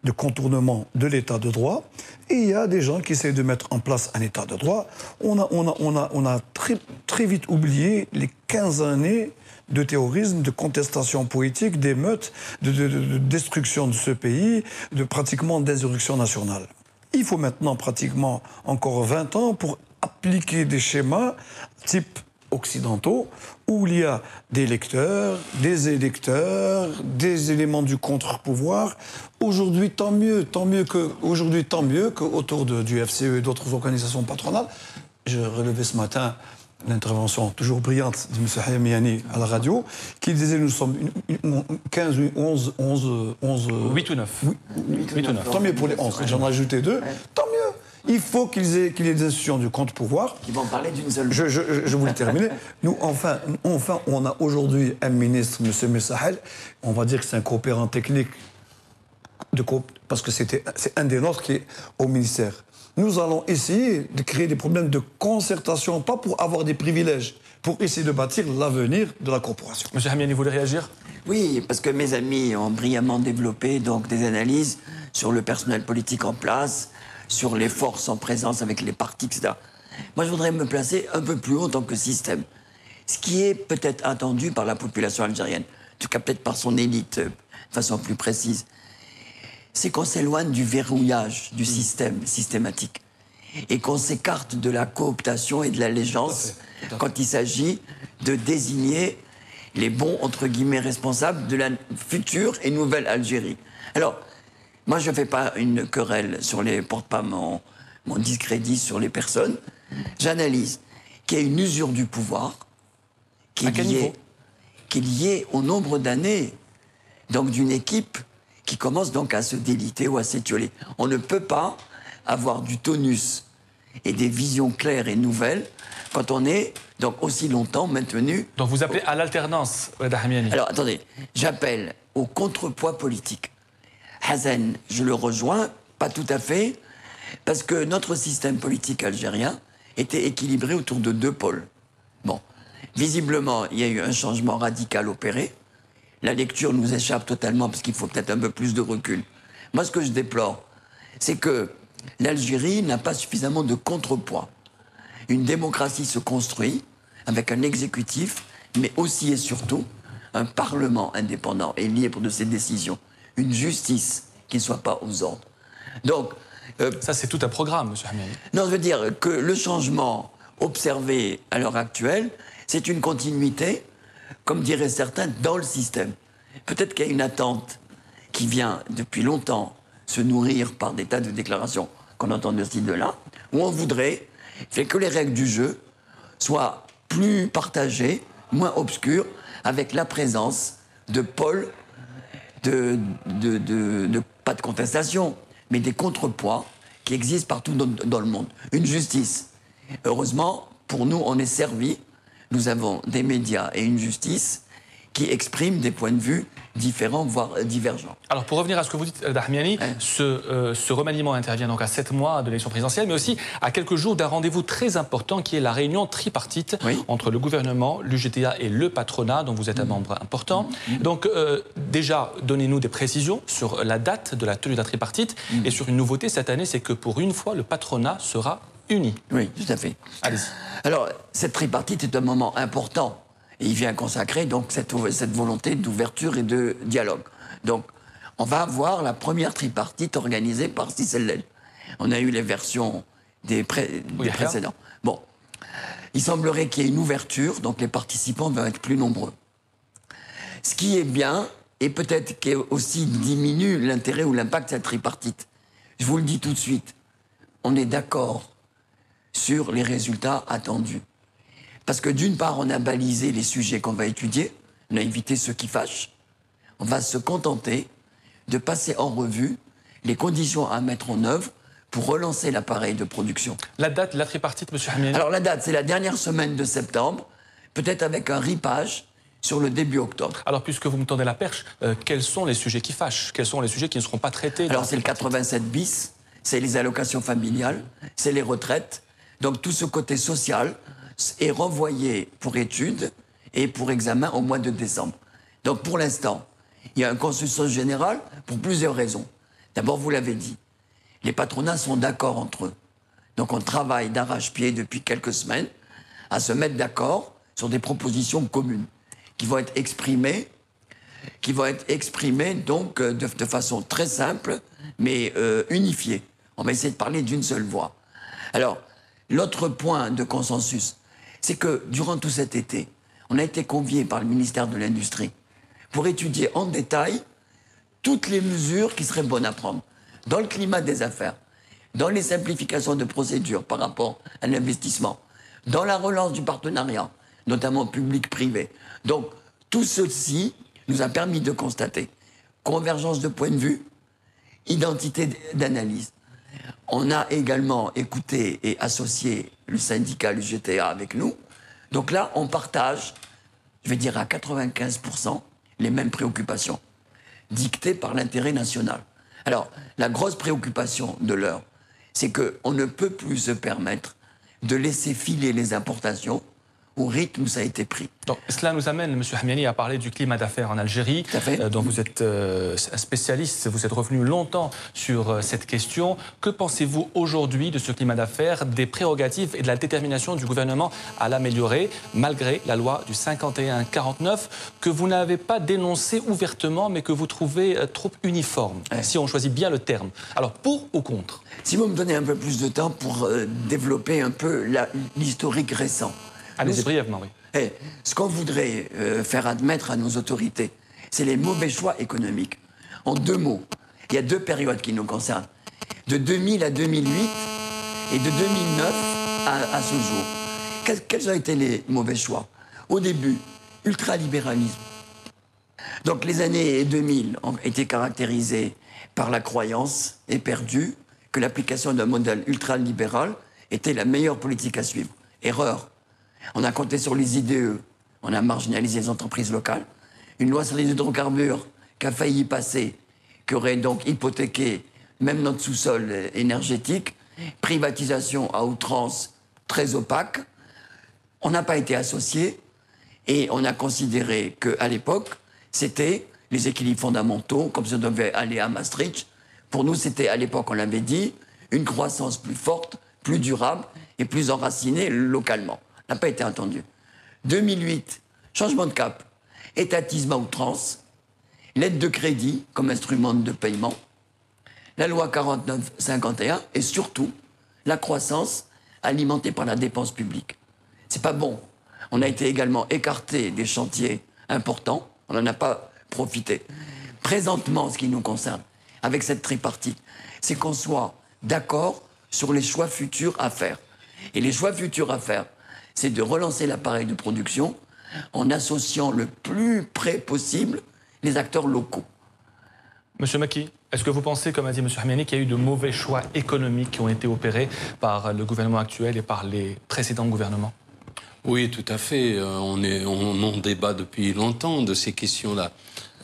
de contournement de l'état de droit. Et il y a des gens qui essayent de mettre en place un état de droit. On a très vite oublié les 15 années de terrorisme, de contestation politique, d'émeutes, de destruction de ce pays, de pratiquement d'insurrection nationale. Il faut maintenant pratiquement encore 20 ans pour appliquer des schémas type occidentaux où il y a des lecteurs, des électeurs, des éléments du contre-pouvoir. Aujourd'hui, tant mieux qu'autour du FCE et d'autres organisations patronales. J'ai relevé ce matin l'intervention toujours brillante de M. Hayam Yani à la radio, qui disait nous sommes 15, 11... 8 ou 9. 8 ou 9. Tant mieux pour les 11, j'en ai ajouté 2. Tant mieux. Il faut qu'il y ait des institutions du contre-pouvoir. Ils vont parler d'une seule... Je voulais terminer. Nous, enfin, on a aujourd'hui un ministre, M. Messahel, on va dire que c'est un coopérant technique, parce que c'est un des nôtres qui est au ministère. Nous allons essayer de créer des problèmes de concertation, pas pour avoir des privilèges, pour essayer de bâtir l'avenir de la corporation. M. Hamiani, vous voulez réagir? Oui, parce que mes amis ont brillamment développé donc, des analyses sur le personnel politique en place, sur les forces en présence avec les partis, etc. Moi, je voudrais me placer un peu plus haut en tant que système. Ce qui est peut-être attendu par la population algérienne, en tout cas peut-être par son élite, de façon plus précise, c'est qu'on s'éloigne du verrouillage du système systématique et qu'on s'écarte de la cooptation et de l'allégeance quand il s'agit de désigner les bons, entre guillemets, responsables de la future et nouvelle Algérie. Alors, moi, je ne fais pas une querelle sur les... porte pas mon discrédit sur les personnes. J'analyse qu'il y a une usure du pouvoir qui est liée au nombre d'années donc d'une équipe qui commence donc à se déliter ou à s'étioler. On ne peut pas avoir du tonus et des visions claires et nouvelles quand on est donc aussi longtemps maintenu... Donc vous appelez à l'alternance, Hamiani. Alors attendez, j'appelle au contrepoids politique. Hassan, je le rejoins, pas tout à fait, parce que notre système politique algérien était équilibré autour de 2 pôles. Bon, visiblement, il y a eu un changement radical opéré. La lecture nous échappe totalement parce qu'il faut peut-être un peu plus de recul. Moi, ce que je déplore, c'est que l'Algérie n'a pas suffisamment de contrepoids. Une démocratie se construit avec un exécutif mais aussi et surtout un Parlement indépendant et libre de ses décisions, une justice qui ne soit pas aux ordres. Donc, ça, c'est tout un programme, M. Hamani. Non, je veux dire que le changement observé à l'heure actuelle, c'est une continuité, comme diraient certains, dans le système. Peut-être qu'il y a une attente qui vient depuis longtemps se nourrir par des tas de déclarations qu'on entend de ci, de là, où on voudrait que les règles du jeu soient plus partagées, moins obscures, avec la présence de pôles, pas de contestation, mais des contrepoids qui existent partout dans le monde. Une justice. Heureusement, pour nous, on est servi. Nous avons des médias et une justice qui expriment des points de vue différents, voire divergents. Alors, pour revenir à ce que vous dites, Dahmiani, ce remaniement intervient donc à 7 mois de l'élection présidentielle, mais aussi à quelques jours d'un rendez-vous très important qui est la réunion tripartite entre le gouvernement, l'UGTA et le patronat, dont vous êtes un membre important. Donc, déjà, donnez-nous des précisions sur la date de la tenue de la tripartite et sur une nouveauté cette année, c'est que pour une fois, le patronat sera uni. Oui, tout à fait. Allez-y. Alors, cette tripartite est un moment important. Et il vient consacrer donc cette volonté d'ouverture et de dialogue. Donc, on va avoir la première tripartite organisée par Sissel. On a eu les versions des précédents. Bon, il semblerait qu'il y ait une ouverture, donc les participants vont être plus nombreux. Ce qui est bien, et peut-être qui aussi diminue l'intérêt ou l'impact de cette tripartite. Je vous le dis tout de suite, on est d'accord sur les résultats attendus. Parce que d'une part, on a balisé les sujets qu'on va étudier, on a évité ceux qui fâchent. On va se contenter de passer en revue les conditions à mettre en œuvre pour relancer l'appareil de production. La date de la tripartite, M. Hamani? Alors la date, c'est la dernière semaine de septembre, peut-être avec un ripage sur le début octobre. Alors, puisque vous me tendez la perche, quels sont les sujets qui fâchent? Quels sont les sujets qui ne seront pas traités? Alors c'est le 87 bis, c'est les allocations familiales, c'est les retraites. Donc tout ce côté social est renvoyé pour étude et pour examen au mois de décembre. Donc pour l'instant, il y a un consensus général pour plusieurs raisons. D'abord, vous l'avez dit, les patronats sont d'accord entre eux. Donc on travaille d'arrache-pied depuis quelques semaines à se mettre d'accord sur des propositions communes qui vont être exprimées donc de façon très simple, mais unifiée. On va essayer de parler d'une seule voix. Alors, l'autre point de consensus, c'est que durant tout cet été, on a été convié par le ministère de l'Industrie pour étudier en détail toutes les mesures qui seraient bonnes à prendre dans le climat des affaires, dans les simplifications de procédures par rapport à l'investissement, dans la relance du partenariat, notamment public-privé. Donc, tout ceci nous a permis de constater convergence de points de vue, identité d'analyse. On a également écouté et associé le syndicat, l'UGTA, avec nous. Donc là, on partage, je vais dire à 95%, les mêmes préoccupations, dictées par l'intérêt national. Alors, la grosse préoccupation de l'heure, c'est qu'on ne peut plus se permettre de laisser filer les importations au rythme où ça a été pris. Donc, cela nous amène, M. Hamani, à parler du climat d'affaires en Algérie, dont vous êtes un spécialiste, vous êtes revenu longtemps sur cette question. Que pensez-vous aujourd'hui de ce climat d'affaires, des prérogatives et de la détermination du gouvernement à l'améliorer, malgré la loi du 51-49, que vous n'avez pas dénoncée ouvertement, mais que vous trouvez trop uniforme, si on choisit bien le terme. Alors, pour ou contre? Si vous me donnez un peu plus de temps pour développer un peu l'historique récent. Allez-y brièvement, oui. Ce qu'on voudrait faire admettre à nos autorités, c'est les mauvais choix économiques. En deux mots, il y a deux périodes qui nous concernent. De 2000 à 2008 et de 2009 à ce jour. Quels ont été les mauvais choix? Au début, ultralibéralisme. Donc les années 2000 ont été caractérisées par la croyance éperdue que l'application d'un modèle ultralibéral était la meilleure politique à suivre. Erreur. On a compté sur les IDE, on a marginalisé les entreprises locales. Une loi sur les hydrocarbures qui a failli passer, qui aurait donc hypothéqué même notre sous-sol énergétique. Privatisation à outrance très opaque. On n'a pas été associés et on a considéré qu'à l'époque, c'était les équilibres fondamentaux, comme ça devait aller à Maastricht. Pour nous, c'était à l'époque, on l'avait dit, une croissance plus forte, plus durable et plus enracinée localement. N'a pas été entendu. 2008, Changement de cap, étatisme à outrance, l'aide de crédit comme instrument de paiement, la loi 49-51 et surtout la croissance alimentée par la dépense publique. C'est pas bon. On a été également écarté des chantiers importants, on n'en a pas profité. Présentement, ce qui nous concerne, avec cette tripartite, c'est qu'on soit d'accord sur les choix futurs à faire. Et les choix futurs à faire, c'est de relancer l'appareil de production en associant le plus près possible les acteurs locaux. Monsieur Maki, est-ce que vous pensez, comme a dit M. Hamiani, qu'il y a eu de mauvais choix économiques qui ont été opérés par le gouvernement actuel et par les précédents gouvernements? Oui, tout à fait. On en débat depuis longtemps de ces questions-là.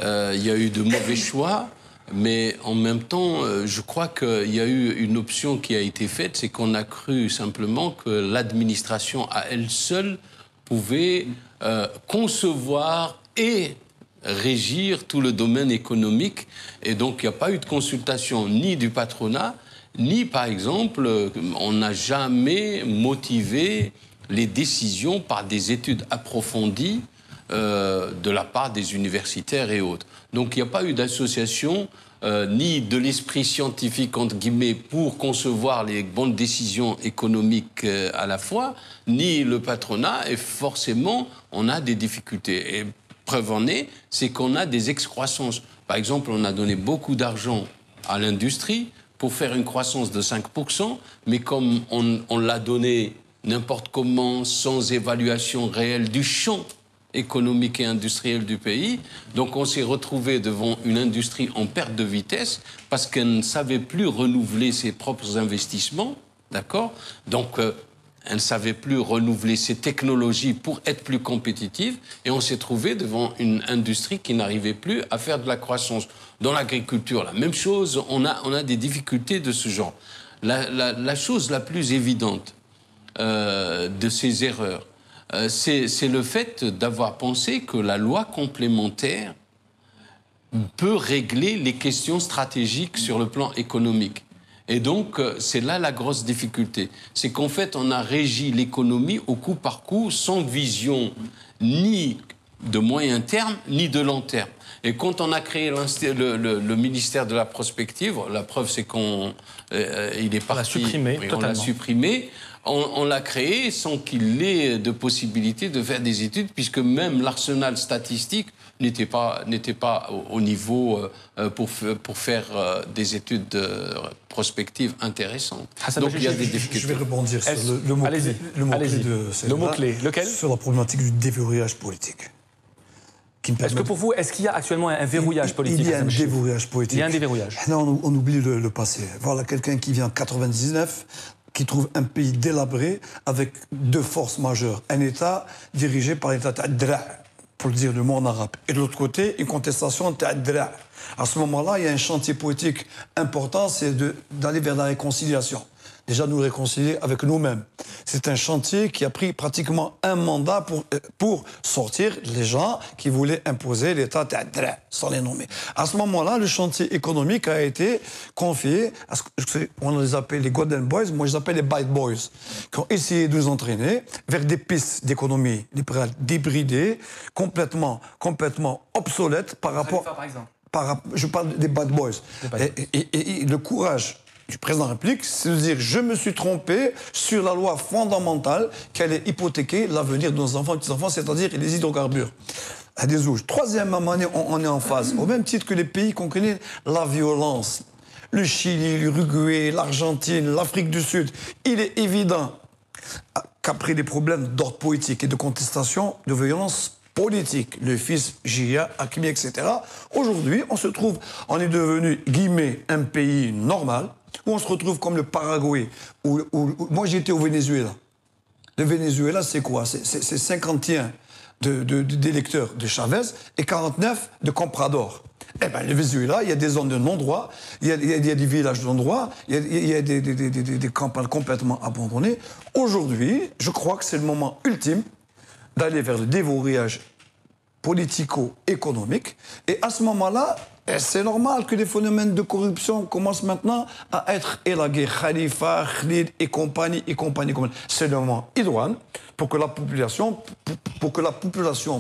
Il y a eu de mauvais choix, mais en même temps, je crois qu'il y a eu une option qui a été faite, c'est qu'on a cru simplement que l'administration à elle seule pouvait concevoir et régir tout le domaine économique. Et donc, il n'y a pas eu de consultation ni du patronat, ni, par exemple, on n'a jamais motivé les décisions par des études approfondies de la part des universitaires et autres. Donc, il n'y a pas eu d'association ni de l'esprit scientifique, entre guillemets, pour concevoir les bonnes décisions économiques à la fois, ni le patronat, et forcément, on a des difficultés. Et preuve en est, c'est qu'on a des excroissances. Par exemple, on a donné beaucoup d'argent à l'industrie pour faire une croissance de 5%, mais comme on l'a donné n'importe comment, sans évaluation réelle du champ économique et industriel du pays, donc on s'est retrouvé devant une industrie en perte de vitesse parce qu'elle ne savait plus renouveler ses propres investissements, d'accord ? Donc elle ne savait plus renouveler ses technologies pour être plus compétitive et on s'est trouvé devant une industrie qui n'arrivait plus à faire de la croissance. Dans l'agriculture, la même chose, on a des difficultés de ce genre. La chose la plus évidente de ces erreurs, c'est le fait d'avoir pensé que la loi complémentaire peut régler les questions stratégiques sur le plan économique. Et donc, c'est là la grosse difficulté. C'est qu'en fait, on a régi l'économie au coup par coup, sans vision ni de moyen terme, ni de long terme. Et quand on a créé le ministère de la prospective, la preuve, c'est qu'on il est parti... On l'a supprimé. On l'a créé sans qu'il ait de possibilité de faire des études, puisque même l'arsenal statistique n'était pas au niveau pour faire des études prospectives intéresses. Donc il y a des difficultés. Je vais rebondir sur le mot-clé lequel ? Sur la problématique du déverrouillage politique. Est-ce que pour vous, est-ce qu'il y a actuellement un verrouillage politique ? Il y a un déverrouillage politique. Il y a un déverrouillage. Non, on oublie le passé. Voilà quelqu'un qui vient en 99, qui trouve un pays délabré avec deux forces majeures. Un État dirigé par l'État Ta'adra, pour le dire le mot en arabe. Et de l'autre côté, une contestation Ta'adra. À ce moment-là, il y a un chantier politique important, c'est d'aller vers la réconciliation. Déjà nous réconcilier avec nous-mêmes. C'est un chantier qui a pris pratiquement un mandat pour sortir les gens qui voulaient imposer l'État, sans les nommer. À ce moment-là, le chantier économique a été confié à on les appelle les Golden Boys, moi je les appelle les Bad Boys, qui ont essayé de nous entraîner vers des pistes d'économie libérale débridées, complètement obsolètes par rapport... Par exemple. Je parle des Bad Boys. Et le courage du président de la République, c'est de dire je me suis trompé sur la loi fondamentale qui allait hypothéquer l'avenir de nos enfants et petits-enfants, c'est-à-dire les hydrocarbures. À des ouges. Troisièmement, on est en phase. Au même titre que les pays qu'on connaît, la violence. Le Chili, l'Uruguay, l'Argentine, l'Afrique du Sud. Il est évident qu'après des problèmes d'ordre politique et de contestation, de violence politique, le fils Jia, Hakimi, etc. Aujourd'hui, on est devenu, guillemets, un pays normal, où on se retrouve comme le Paraguay. Moi, j'étais au Venezuela. Le Venezuela, c'est quoi? C'est 51 d'électeurs de Chavez et 49 de Comprador. Eh bien, le Venezuela, il y a des zones de non-droit, il y a des villages de non-droit, il y a des campagnes complètement abandonnées. Aujourd'hui, je crois que c'est le moment ultime d'aller vers le déverrouillage politico-économique. Et à ce moment-là, Et c'est normal que les phénomènes de corruption commencent maintenant à être élagués. Khalifa, Khalid et compagnie, et compagnie. C'est le moment idoine pour que la population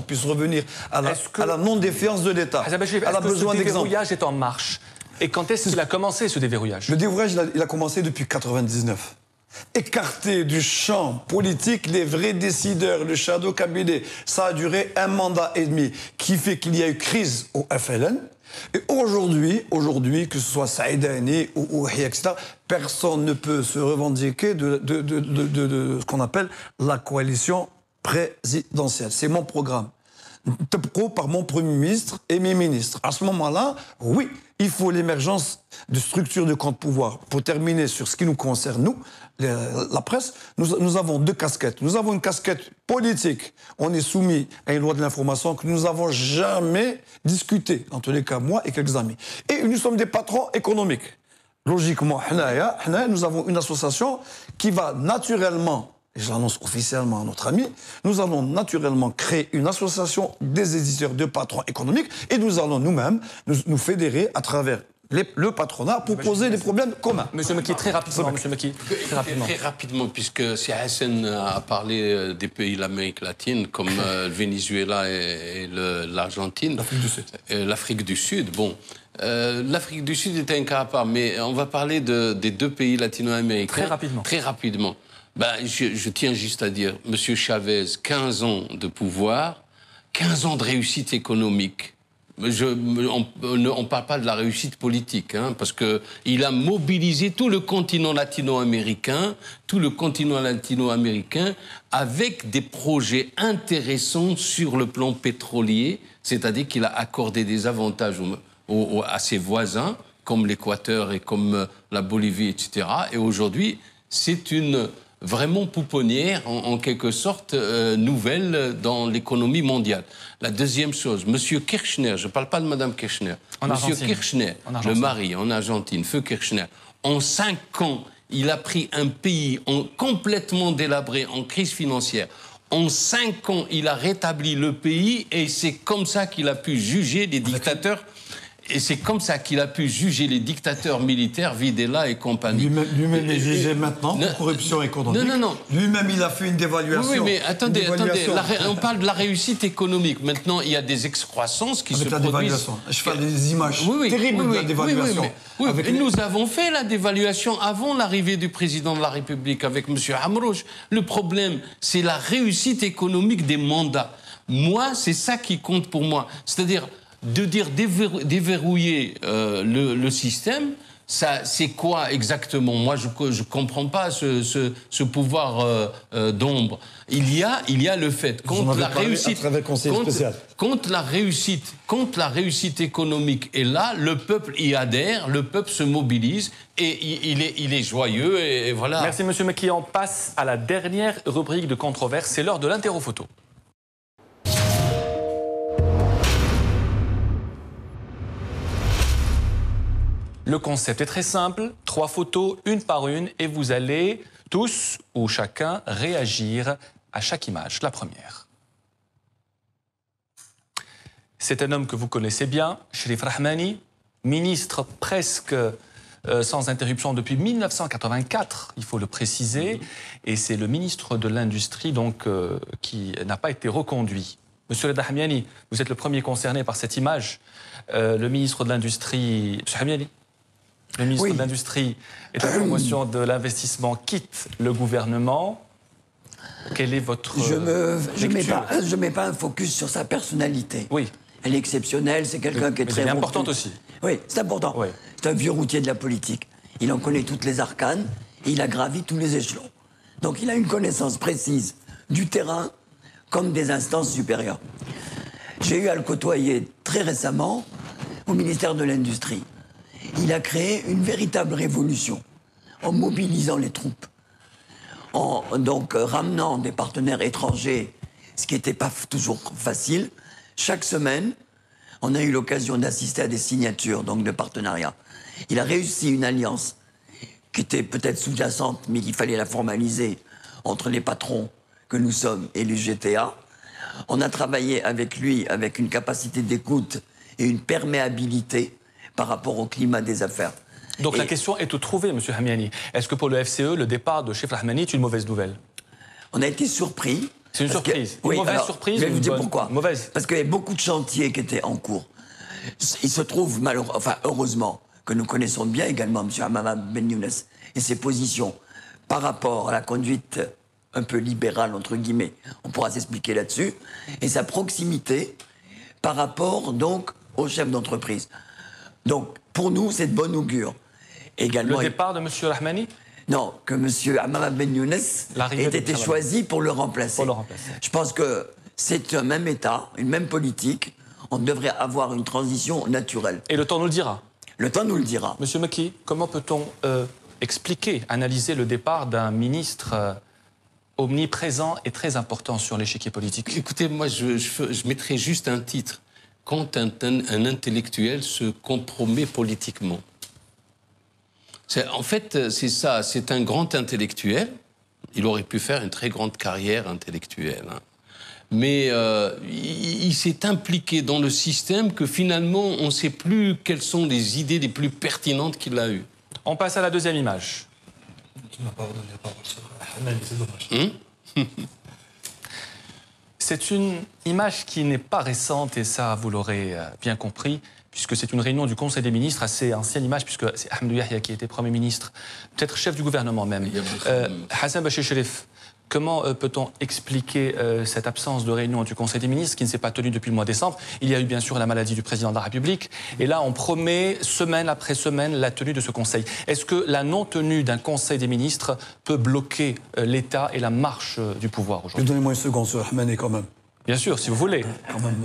puisse revenir à la non-défiance de l'État. Elle a besoin d'exemples. Le déverrouillage est en marche. Et quand est-ce qu'il a commencé, ce déverrouillage? Le déverrouillage, il a commencé depuis 1999. Écarter du champ politique les vrais décideurs, le shadow cabinet, ça a duré 1 mandat et demi, qui fait qu'il y a eu crise au FLN. Et aujourd'hui, que ce soit Saïdani ou Hiya, etc., personne ne peut se revendiquer de ce qu'on appelle la coalition présidentielle. C'est mon programme. Par mon Premier ministre et mes ministres. À ce moment-là, oui, il faut l'émergence de structures de contre-pouvoir. Pour terminer sur ce qui nous concerne, nous, la presse, nous avons 2 casquettes. Nous avons une casquette politique. On est soumis à une loi de l'information que nous n'avons jamais discutée, en tous les cas, moi et quelques amis. Et nous sommes des patrons économiques. Logiquement, nous avons une association qui va naturellement, et je l'annonce officiellement à notre ami, nous allons naturellement créer une association des éditeurs de patrons économiques et nous allons nous-mêmes nous fédérer à travers le patronat pour poser des problèmes communs. Monsieur Mekki, très rapidement. Très rapidement, puisque si Hassan a parlé des pays de l'Amérique latine, comme le Venezuela et l'Argentine. L'Afrique du Sud. Bon, l'Afrique du Sud est un cas à part, mais on va parler des 2 pays latino-américains. Très rapidement. Ben, je tiens juste à dire, M. Chavez, 15 ans de pouvoir, 15 ans de réussite économique. On ne parle pas de la réussite politique, hein, parce qu'il a mobilisé tout le continent latino-américain, avec des projets intéressants sur le plan pétrolier, c'est-à-dire qu'il a accordé des avantages à ses voisins, comme l'Équateur et comme la Bolivie, etc. Et aujourd'hui, c'est une vraiment pouponnière, en quelque sorte, nouvelle dans l'économie mondiale. La deuxième chose, M. Kirchner, je ne parle pas de Mme Kirchner, M. Kirchner, le mari en Argentine, Feu Kirchner, en 5 ans, il a pris un pays complètement délabré, en crise financière. En 5 ans, il a rétabli le pays et c'est comme ça qu'il a pu juger les dictateurs. Et c'est comme ça qu'il a pu juger les dictateurs militaires, Videla et compagnie. Lui-même est jugé maintenant pour corruption économique. Non. Lui-même, il a fait une dévaluation. Oui, mais attendez. On parle de la réussite économique. Maintenant, il y a des excroissances qui se produisent. Dévaluation. Je fais des images terribles de la dévaluation. Nous avons fait la dévaluation avant l'arrivée du président de la République avec M. Amrouche. Le problème, c'est la réussite économique des mandats. Moi, c'est ça qui compte pour moi. C'est-à-dire de dire déverrouiller le système, c'est quoi exactement? Moi, je ne comprends pas ce pouvoir d'ombre. Il y a le fait, contre la réussite économique, et là, le peuple y adhère, le peuple se mobilise, et il est joyeux, et voilà. Merci, M. Mekki. On passe à la dernière rubrique de controverse, c'est l'heure de l'interro-photo. Le concept est très simple, 3 photos, une par une, et vous allez tous ou chacun réagir à chaque image. La première. C'est un homme que vous connaissez bien, Cherif Rahmani, ministre presque sans interruption depuis 1984, il faut le préciser, et c'est le ministre de l'Industrie donc qui n'a pas été reconduit. Monsieur Reda Hamyani, vous êtes le premier concerné par cette image. Le ministre de l'Industrie, Monsieur Hamyani, le ministre de l'Industrie et de la promotion de l'investissement quitte le gouvernement. Quelle est votre Je mets pas un focus sur sa personnalité. Oui. Elle est exceptionnelle, c'est quelqu'un qui est très... C'est importante aussi. Oui, c'est important. Oui. C'est un vieux routier de la politique. Il en connaît toutes les arcanes et il a gravi tous les échelons. Donc il a une connaissance précise du terrain comme des instances supérieures. J'ai eu à le côtoyer très récemment au ministère de l'Industrie. Il a créé une véritable révolution en mobilisant les troupes, en donc ramenant des partenaires étrangers, ce qui n'était pas toujours facile. Chaque semaine, on a eu l'occasion d'assister à des signatures donc de partenariats. Il a réussi une alliance qui était peut-être sous-jacente, mais qu'il fallait la formaliser entre les patrons que nous sommes et l'UGTA. On a travaillé avec lui avec une capacité d'écoute et une perméabilité par rapport au climat des affaires. Donc la question est toute trouvée, M. Hamiani. Est-ce que pour le FCE, le départ de Chef Rahmani est une mauvaise nouvelle? On a été surpris. C'est une surprise. Oui, une mauvaise surprise. Je vais vous dire pourquoi. Mauvaise. Parce qu'il y avait beaucoup de chantiers qui étaient en cours. Il se trouve, heureusement, que nous connaissons bien également M. Hamama Ben Younes et ses positions par rapport à la conduite un peu libérale, entre guillemets. On pourra s'expliquer là-dessus. Et sa proximité par rapport, donc, au chef d'entreprise. Donc, pour nous, c'est de bon augure. Également, le départ de M. Rahmani? Non, que M. Hamama Ben Younes ait été choisi pour le remplacer. Je pense que c'est un même État, une même politique. On devrait avoir une transition naturelle. Et le temps nous le dira. Le temps nous le dira. Monsieur Mekki, comment peut-on expliquer, analyser le départ d'un ministre omniprésent et très important sur l'échiquier politique? Écoutez, moi, je mettrais juste un titre. Quand un intellectuel se compromet politiquement. En fait, c'est ça, c'est un grand intellectuel. Il aurait pu faire une très grande carrière intellectuelle. Hein. Mais il s'est impliqué dans le système que finalement, on ne sait plus quelles sont les idées les plus pertinentes qu'il a eues. On passe à la deuxième image. C'est une image qui n'est pas récente, et ça, vous l'aurez bien compris, puisque c'est une réunion du Conseil des ministres, assez ancienne image, puisque c'est Ahmadou Yahya qui était Premier ministre, peut-être chef du gouvernement même. Hassan Bachir Cherif, comment peut-on expliquer cette absence de réunion du Conseil des ministres qui ne s'est pas tenue depuis le mois de décembre? Il y a eu bien sûr la maladie du président de la République. Et là, on promet semaine après semaine la tenue de ce Conseil. Est-ce que la non-tenue d'un Conseil des ministres peut bloquer l'État et la marche du pouvoir aujourd'hui? Donnez-moi une seconde sur Rahmani quand même. Bien sûr, si vous voulez.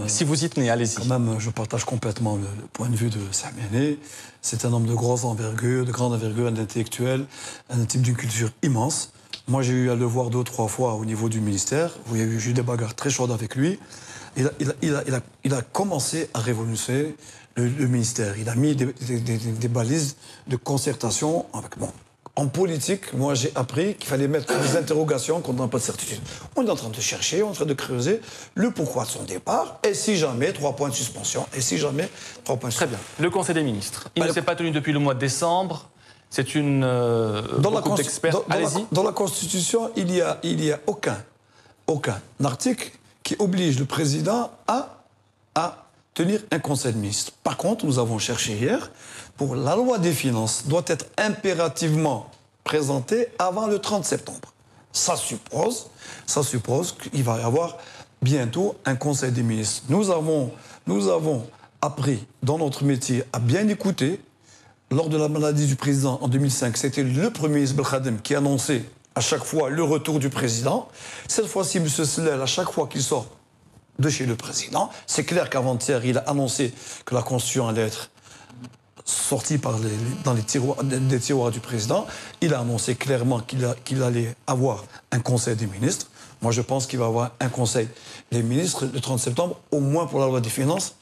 Si vous y tenez, allez-y. Quand même, je partage complètement le point de vue de Rahmani. C'est un homme de grande envergure, un intellectuel, un type d'une culture immense. Moi, j'ai eu à le voir 2 ou 3 fois au niveau du ministère. Vous avez vu, j'ai eu des bagarres très chaudes avec lui. Il a commencé à révolutionner le ministère. Il a mis des balises de concertation avec moi. En politique, moi, j'ai appris qu'il fallait mettre des interrogations quand on n'a pas de certitude. On est en train de chercher, on est en train de creuser le pourquoi de son départ. Et si jamais, 3 points de suspension. Et si jamais, 3 points de suspension. Très bien. Le Conseil des ministres. Il ne s'est pas tenu depuis le mois de décembre. C'est une groupe d'experts. Allez-y. Dans la Constitution, il y a aucun article qui oblige le président à tenir un Conseil de ministres. Par contre, nous avons cherché hier, pour la loi des finances doit être impérativement présentée avant le 30 septembre. Ça suppose qu'il va y avoir bientôt un Conseil des ministres. Nous avons appris dans notre métier à bien écouter. Lors de la maladie du président en 2005, c'était le Premier ministre Belkhadem qui annonçait à chaque fois le retour du président. Cette fois-ci, M. Sellel, à chaque fois qu'il sort de chez le président, c'est clair qu'avant-hier, il a annoncé que la Constitution allait être sortie dans des tiroirs du président. Il a annoncé clairement qu'il allait avoir un Conseil des ministres. Moi, je pense qu'il va y avoir un Conseil des ministres le 30 septembre, au moins pour la loi des finances.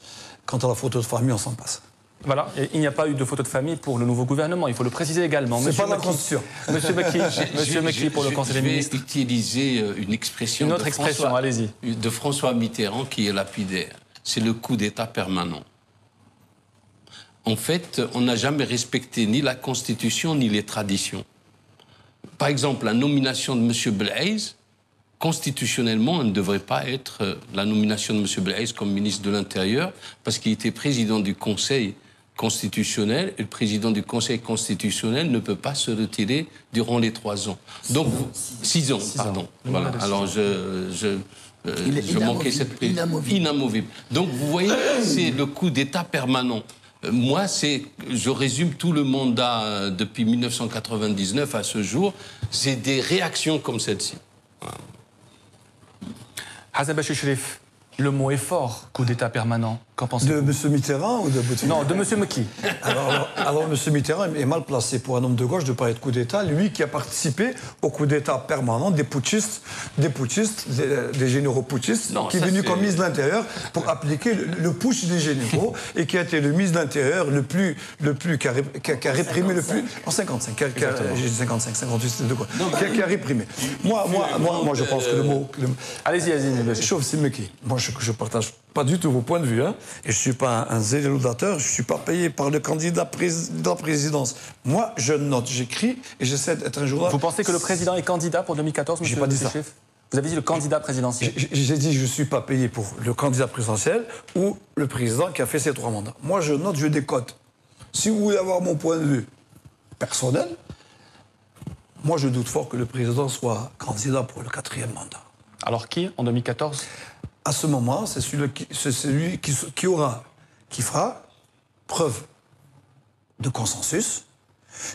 Quant à la photo de famille, on s'en passe. Voilà, il n'y a pas eu de photo de famille pour le nouveau gouvernement, il faut le préciser également. C'est pas la Constitution. Monsieur Mekki pour le Conseil des ministres. Je vais utiliser une expression. Une autre expression, allez-y. De François Mitterrand qui est lapidaire. C'est le coup d'État permanent. En fait, on n'a jamais respecté ni la Constitution ni les traditions. Par exemple, la nomination de M. Blaise, constitutionnellement, elle ne devrait pas être la nomination de M. Blaise comme ministre de l'Intérieur, parce qu'il était président du Conseil constitutionnel, et le président du Conseil constitutionnel ne peut pas se retirer durant les 3 ans. Donc, 6 ans, pardon. Voilà. Alors, je manquais cette précision. Inamovible. Donc, vous voyez, c'est le coup d'État permanent. Moi, je résume tout le mandat depuis 1999 à ce jour, c'est des réactions comme celle-ci. Voilà. Hassan Bachir Cherif, le mot est fort, coup d'État permanent. Qu'en pensez-vous? De M. Mitterrand ou de Bouteflika? Non, de M. Mekki. Alors M. Mitterrand est mal placé pour un homme de gauche de parler de coup d'État. Lui qui a participé au coup d'État permanent des putschistes, des généraux putschistes, qui est venu comme ministre de l'Intérieur pour appliquer le putsch des généraux et qui a été le ministre de l'Intérieur qui a réprimé le plus... En 55, j'ai dit 55, 58, c'était de quoi? Qui a réprimé. Moi, je pense que le mot... Allez-y, Chauve, c'est Mekki. Moi, sache que je ne partage pas du tout vos points de vue, hein, et je ne suis pas un zélodateur, je ne suis pas payé par le candidat de la présidence. Moi, je note, j'écris et j'essaie d'être un journal. Vous pensez que le président est candidat pour 2014, monsieur? J'ai pas dit ça. Vous avez dit le candidat présidentiel. J'ai dit je ne suis pas payé pour le candidat présidentiel ou le président qui a fait ses 3 mandats. Moi, je note, je décode. Si vous voulez avoir mon point de vue personnel, moi, je doute fort que le président soit candidat pour le 4e mandat. Alors qui, en 2014? À ce moment, c'est celui qui fera preuve de consensus,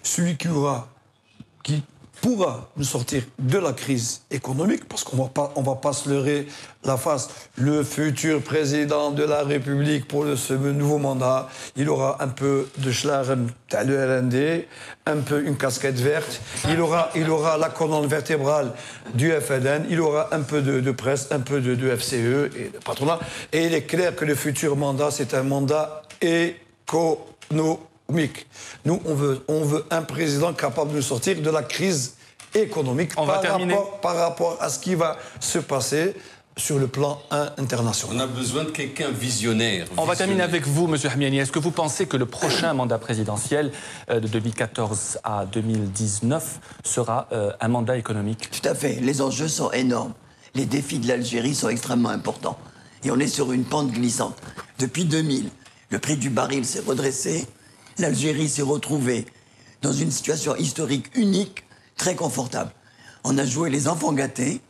celui qui pourra nous sortir de la crise économique, parce qu'on va pas se leurrer la face. Le futur président de la République pour ce nouveau mandat, il aura un peu de schlarren à l'ELND, un peu une casquette verte, il aura la colonne vertébrale du FLN, il aura un peu de presse, un peu de FCE et de patronat. Et il est clair que le futur mandat, c'est un mandat économique. Nous, on veut un président capable de nous sortir de la crise économique par rapport à ce qui va se passer sur le plan international. On a besoin de quelqu'un visionnaire. On va terminer avec vous, monsieur Hamniani. Est-ce que vous pensez que le prochain mandat présidentiel de 2014 à 2019 sera un mandat économique? Tout à fait. Les enjeux sont énormes. Les défis de l'Algérie sont extrêmement importants. Et on est sur une pente glissante. Depuis 2000, le prix du baril s'est redressé. L'Algérie s'est retrouvée dans une situation historique unique, très confortable. On a joué les enfants gâtés,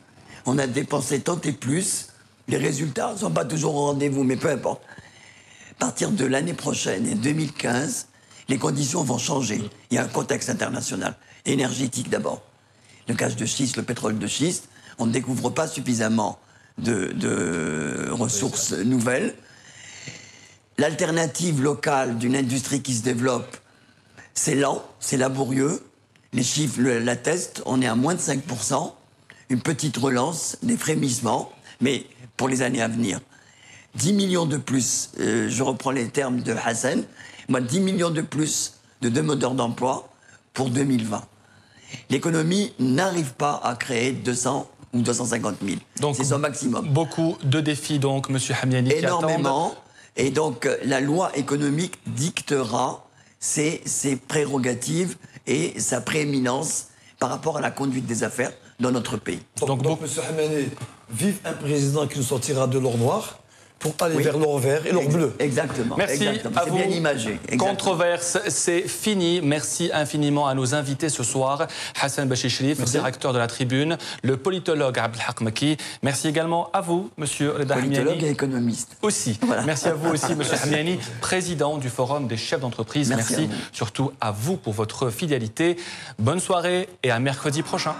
on a dépensé tant et plus. Les résultats ne sont pas toujours au rendez-vous, mais peu importe. À partir de l'année prochaine, et 2015, les conditions vont changer. Il y a un contexte international, énergétique d'abord. Le gaz de schiste, le pétrole de schiste, on ne découvre pas suffisamment de ressources nouvelles. L'alternative locale d'une industrie qui se développe, c'est lent, c'est laborieux. Les chiffres l'attestent, on est à moins de 5%. Une petite relance, des frémissements, mais pour les années à venir. 10 millions de plus, je reprends les termes de Hassan, 10 millions de plus de demandeurs d'emploi pour 2020. L'économie n'arrive pas à créer 200 ou 250 000. C'est son maximum. Beaucoup de défis, donc, monsieur Hamniani. Énormément. Et donc, la loi économique dictera ses prérogatives et sa prééminence par rapport à la conduite des affaires dans notre pays. Donc M. Hamniani, vive un président qui nous sortira de l'or noir pour aller vers l'or vert et l'or bleu. Exactement. Merci à vous. C'est bien imagé. Controverse, c'est fini. Merci infiniment à nos invités ce soir. Hassan Bachichrif, directeur de la Tribune, le politologue Abdelhak Maki. Merci également à vous, monsieur Reda Hamniani. Politologue et économiste. Aussi. Voilà. Merci à vous aussi, monsieur Hamniani, président du Forum des chefs d'entreprise. Merci surtout à vous pour votre fidélité. Bonne soirée et à mercredi prochain.